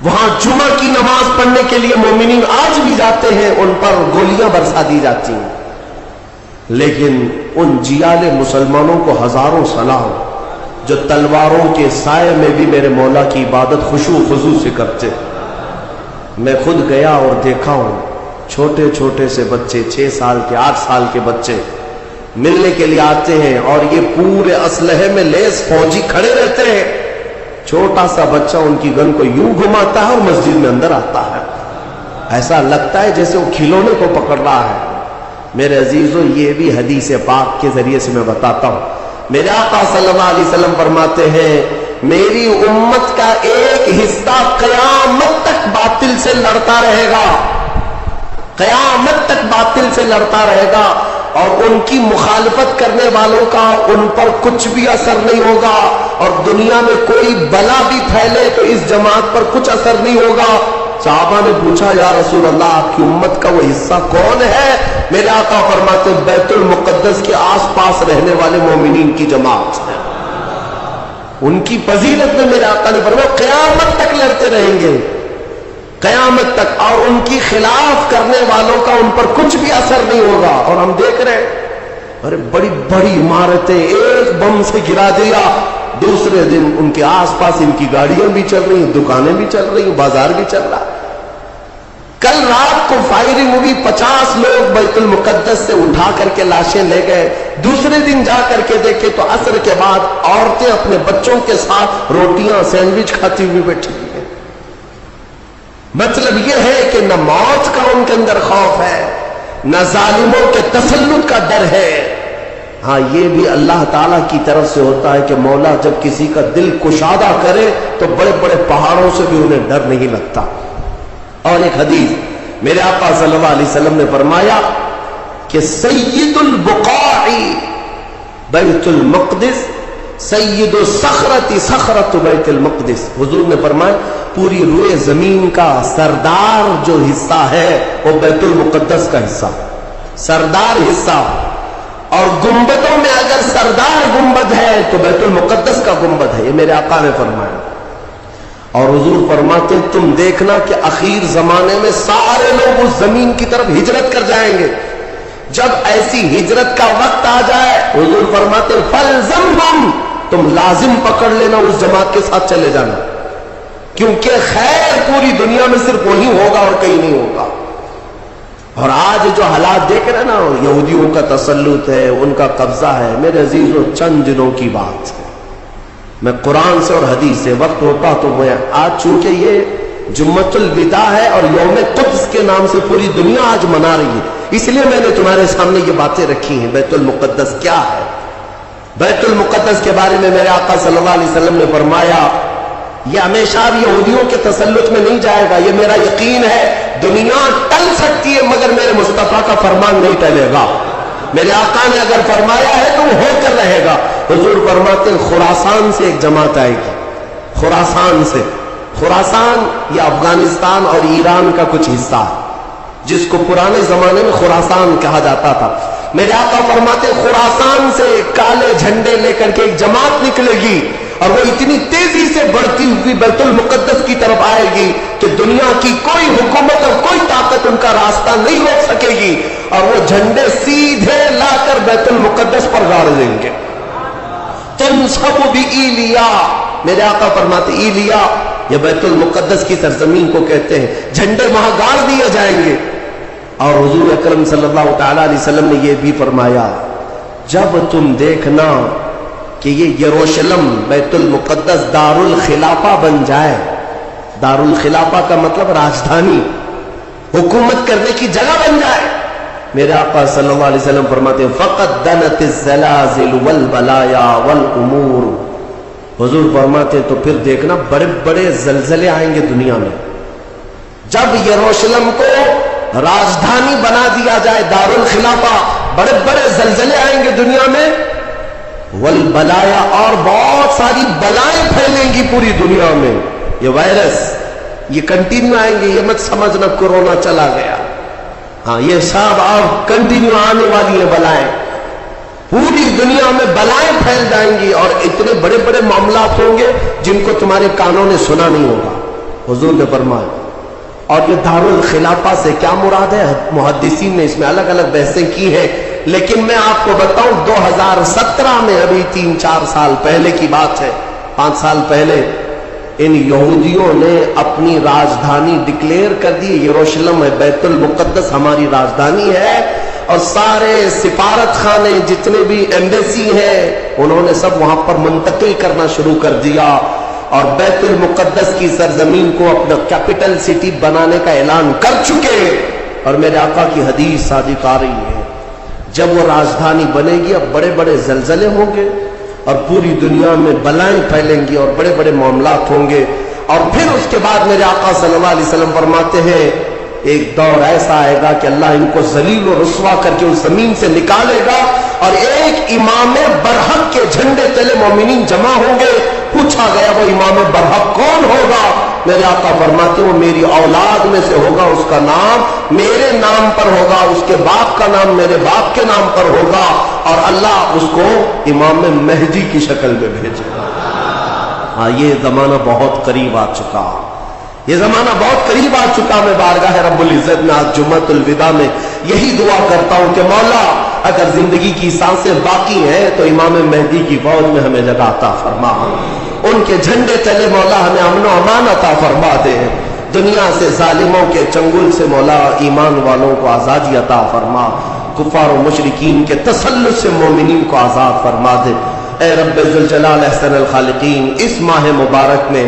A: وہاں جمعہ کی نماز پڑھنے کے لیے مومنین آج بھی جاتے ہیں، ان پر گولیاں برسا دی جاتی ہیں، لیکن ان جیال مسلمانوں کو ہزاروں سلام جو تلواروں کے سائے میں بھی میرے مولا کی عبادت خشوع و خضوع سے کرتے. میں خود گیا اور دیکھا ہوں چھوٹے سے بچے، 6 سال کے، 8 سال کے بچے ملنے کے لیے آتے ہیں اور یہ پورے اسلحے میں لیس فوجی کھڑے رہتے ہیں. چھوٹا سا بچہ ان کی گن کو یوں گھماتا ہے اور مسجد میں اندر آتا ہے، ایسا لگتا ہے جیسے وہ کھلونے کو پکڑ رہا ہے. میرے عزیزو، یہ بھی حدیث پاک کے ذریعے سے میں بتاتا ہوں. میرے آقا صلی اللہ علیہ وسلم فرماتے ہیں میری امت کا ایک حصہ قیامت تک باطل سے لڑتا رہے گا، قیامت تک باطل سے لڑتا رہے گا، اور ان کی مخالفت کرنے والوں کا ان پر کچھ بھی اثر نہیں ہوگا، اور دنیا میں کوئی بلا بھی پھیلے تو اس جماعت پر کچھ اثر نہیں ہوگا. صحابہ نے پوچھا یا رسول اللہ آپ کی امت کا وہ حصہ کون ہے؟ میرے آقا فرماتے بیت المقدس کے آس پاس رہنے والے مومنین کی جماعت ہے. ان کی فضیلت میں میرے آقا نے فرمایا قیامت تک لڑتے رہیں گے، قیامت تک، اور ان کی خلاف کرنے والوں کا ان پر کچھ بھی اثر نہیں ہوگا. اور ہم دیکھ رہے ارے بڑی عمارتیں ایک بم سے گرا دیا، دوسرے دن ان کے آس پاس ان کی گاڑیاں بھی چل رہی ہیں، دکانیں بھی چل رہی ہیں، بازار بھی چل رہا. کل رات کو فائرنگ ہوئی، 50 لوگ بیت المقدس سے اٹھا کر کے لاشیں لے گئے. دوسرے دن جا کر کے دیکھے تو عصر کے بعد عورتیں اپنے بچوں کے ساتھ روٹیاں سینڈوچ کھاتی ہوئی بیٹھی ہوئی ہیں. مطلب یہ ہے کہ نہ موت کا ان کے اندر خوف ہے، نہ ظالموں کے تسلط کا ڈر ہے. ہاں یہ بھی اللہ تعالیٰ کی طرف سے ہوتا ہے کہ مولا جب کسی کا دل کشادہ کرے تو بڑے پہاڑوں سے بھی انہیں ڈر نہیں لگتا. اور ایک حدیث میرے آقا صلی اللہ علیہ وسلم نے فرمایا کہ سید البقاع بیت المقدس، سید الصخرۃ صخرۃ بیت المقدس. حضور نے فرمایا پوری روئے زمین کا سردار جو حصہ ہے وہ بیت المقدس کا حصہ، سردار حصہ. اور گنبدوں میں اگر سردار گنبد ہے تو بیت المقدس کا گنبد ہے، یہ میرے آقا نے فرمایا. اور حضور فرماتے ہیں تم دیکھنا کہ اخیر زمانے میں سارے لوگ اس زمین کی طرف ہجرت کر جائیں گے. جب ایسی ہجرت کا وقت آ جائے حضور فرماتے ہیں فَلْزَمْهُمْ، تم لازم پکڑ لینا اس جماعت کے ساتھ چلے جانا، کیونکہ خیر پوری دنیا میں صرف وہی ہوگا اور کہیں نہیں ہوگا. اور آج جو حالات دیکھ رہے ہیں نا، یہودیوں کا تسلط ہے، ان کا قبضہ ہے، میرے عزیزوں چند دنوں کی بات ہے. میں قرآن سے اور حدیث سے وقت ہوتا تو میں آج، چونکہ یہ جمعۃ الوداع ہے اور یوم قدس کے نام سے پوری دنیا آج منا رہی ہے، اس لیے میں نے تمہارے سامنے یہ باتیں رکھی ہیں. بیت المقدس کیا ہے؟ بیت المقدس کے بارے میں میرے آقا صلی اللہ علیہ وسلم نے فرمایا یہ ہمیشہ اب یہودیوں کے تسلط میں نہیں جائے گا. یہ میرا یقین ہے، دنیا ٹل سکتی ہے مگر میرے مصطفیٰ کا فرمان نہیں ٹلے گا. میرے آقا نے اگر فرمایا ہے تو ہو کر رہے گا. حضور فرماتے ہیں خراسان سے ایک جماعت آئے گی. خراسان سے، خراسان یہ افغانستان اور ایران کا کچھ حصہ ہے، جس کو پرانے زمانے میں خراسان کہا جاتا تھا. میرے آقا فرماتے ہیں خراسان سے کالے جھنڈے لے کر کے ایک جماعت نکلے گی اور وہ اتنی تیزی سے بڑھتی ہوئی بیت المقدس کی طرف آئے گی کہ دنیا کی کوئی حکومت اور کوئی طاقت ان کا راستہ نہیں روک سکے گی، اور وہ جھنڈے سیدھے لا کر بیت المقدس پر گاڑ دیں گے. تنصب بإیلیا، میرے آقا فرماتے ایلیا یہ بیت المقدس کی سرزمین کو کہتے ہیں، جھنڈے وہاں گاڑ دیے جائیں گے. اور حضور اکرم صلی اللہ تعالی علیہ وسلم نے یہ بھی فرمایا جب تم دیکھنا کہ یہ یروشلم بیت المقدس دار الخلافہ بن جائے، دار الخلافہ کا مطلب راجدھانی، حکومت کرنے کی جگہ بن جائے، میرے آقا صلی اللہ علیہ وسلم فرماتے ہیں فقط دنت الزلازل والبلایا والامور. حضور فرماتے ہیں تو پھر دیکھنا بڑے بڑے زلزلے آئیں گے دنیا میں. جب یروشلم کو راجدھانی بنا دیا جائے، دار الخلافہ، بڑے بڑے زلزلے آئیں گے دنیا میں، والبلایا، اور بہت ساری بلائیں پھیلیں گی پوری دنیا میں. یہ وائرس یہ کنٹینیو آئیں گے، یہ مت سمجھنا کورونا چلا گیا، ہاں یہ سب اب کنٹینیو آنے والی ہیں بلائیں. پوری دنیا میں بلائیں پھیل جائیں گی اور اتنے بڑے بڑے معاملات ہوں گے جن کو تمہارے کانوں نے سنا نہیں ہوگا. حضور نے فرمایا. اور یہ دار الخلافہ سے کیا مراد ہے؟ محدثین نے اس میں الگ الگ بحثیں کی ہیں، لیکن میں آپ کو بتاؤں 2017 میں، ابھی 3-4 سال پہلے کی بات ہے، 5 سال پہلے، ان یہودیوں نے اپنی راجدھانی ڈکلیئر کر دی. یروشلم ہے، بیت المقدس ہماری راجدھانی ہے، اور سارے سفارت خانے جتنے بھی ایمبیسی ہیں انہوں نے سب وہاں پر منتقل کرنا شروع کر دیا، اور بیت المقدس کی سرزمین کو اپنا کیپٹل سٹی بنانے کا اعلان کر چکے. اور میرے آقا کی حدیث صادق آ رہی ہے جب وہ راجدھانی بنے گی اب بڑے بڑے زلزلے ہوں گے اور پوری دنیا میں بلائیں پھیلیں گی اور بڑے بڑے معاملات ہوں گے. اور پھر اس کے بعد میرے آقا صلی اللہ علیہ وسلم فرماتے ہیں ایک دور ایسا آئے گا کہ اللہ ان کو ذلیل و رسوا کر کے اس زمین سے نکالے گا، اور ایک امام برحق کے جھنڈے تلے مومنین جمع ہوں گے. پوچھا گیا وہ امام برحق کون ہوگا؟ میرے آقا فرماتے ہیں وہ میری اولاد میں سے ہوگا، اس کا نام میرے نام پر ہوگا، اس کے باپ کا نام میرے باپ کے نام پر ہوگا، اور اللہ اس کو امام مہدی کی شکل میں بھیجے گا. ہاں یہ زمانہ بہت قریب آ چکا، یہ زمانہ بہت قریب آ چکا. میں بارگاہ رب العزت میں آج جمعۃ الوداع میں یہی دعا کرتا ہوں کہ مولا اگر زندگی کی سانسیں باقی ہیں تو امام مہدی کی فوج میں ہمیں جگہ عطا فرما، ان کے جھنڈے تلے مولا ہمیں امن و امان عطا فرما دے. دنیا سے ظالموں کے چنگل سے مولا ایمان والوں کو آزادی عطا فرما، کفار و مشرکین کے تسلط سے مومنین کو آزاد فرما دے. اے رب ذوالجلال احسن الخالقین، اس ماہ مبارک میں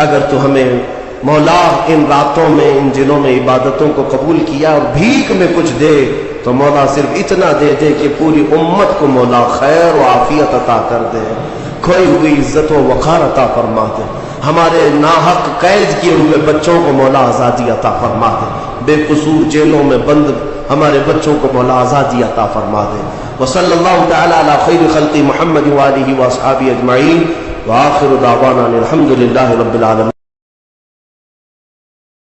A: اگر تو ہمیں مولا ان راتوں میں ان دنوں میں عبادتوں کو قبول کیا اور بھیک میں کچھ دے تو مولا صرف اتنا دے دے کہ پوری امت کو مولا خیر و عافیت عطا کر دے، کھوئی ہوئی عزت و وقار عطا فرما دے. ہمارے ناحق قید کیے ہوئے بچوں کو مولا آزادی عطا فرما دے، بے قصور جیلوں میں بند ہمارے بچوں کو مولا آزادی عطا فرما دے. وصلی اللہ تعالی علی خیر خلق محمد وآلہ واصحابہ اجمعین، وآخر دعوانا الحمد للہ رب العالمین.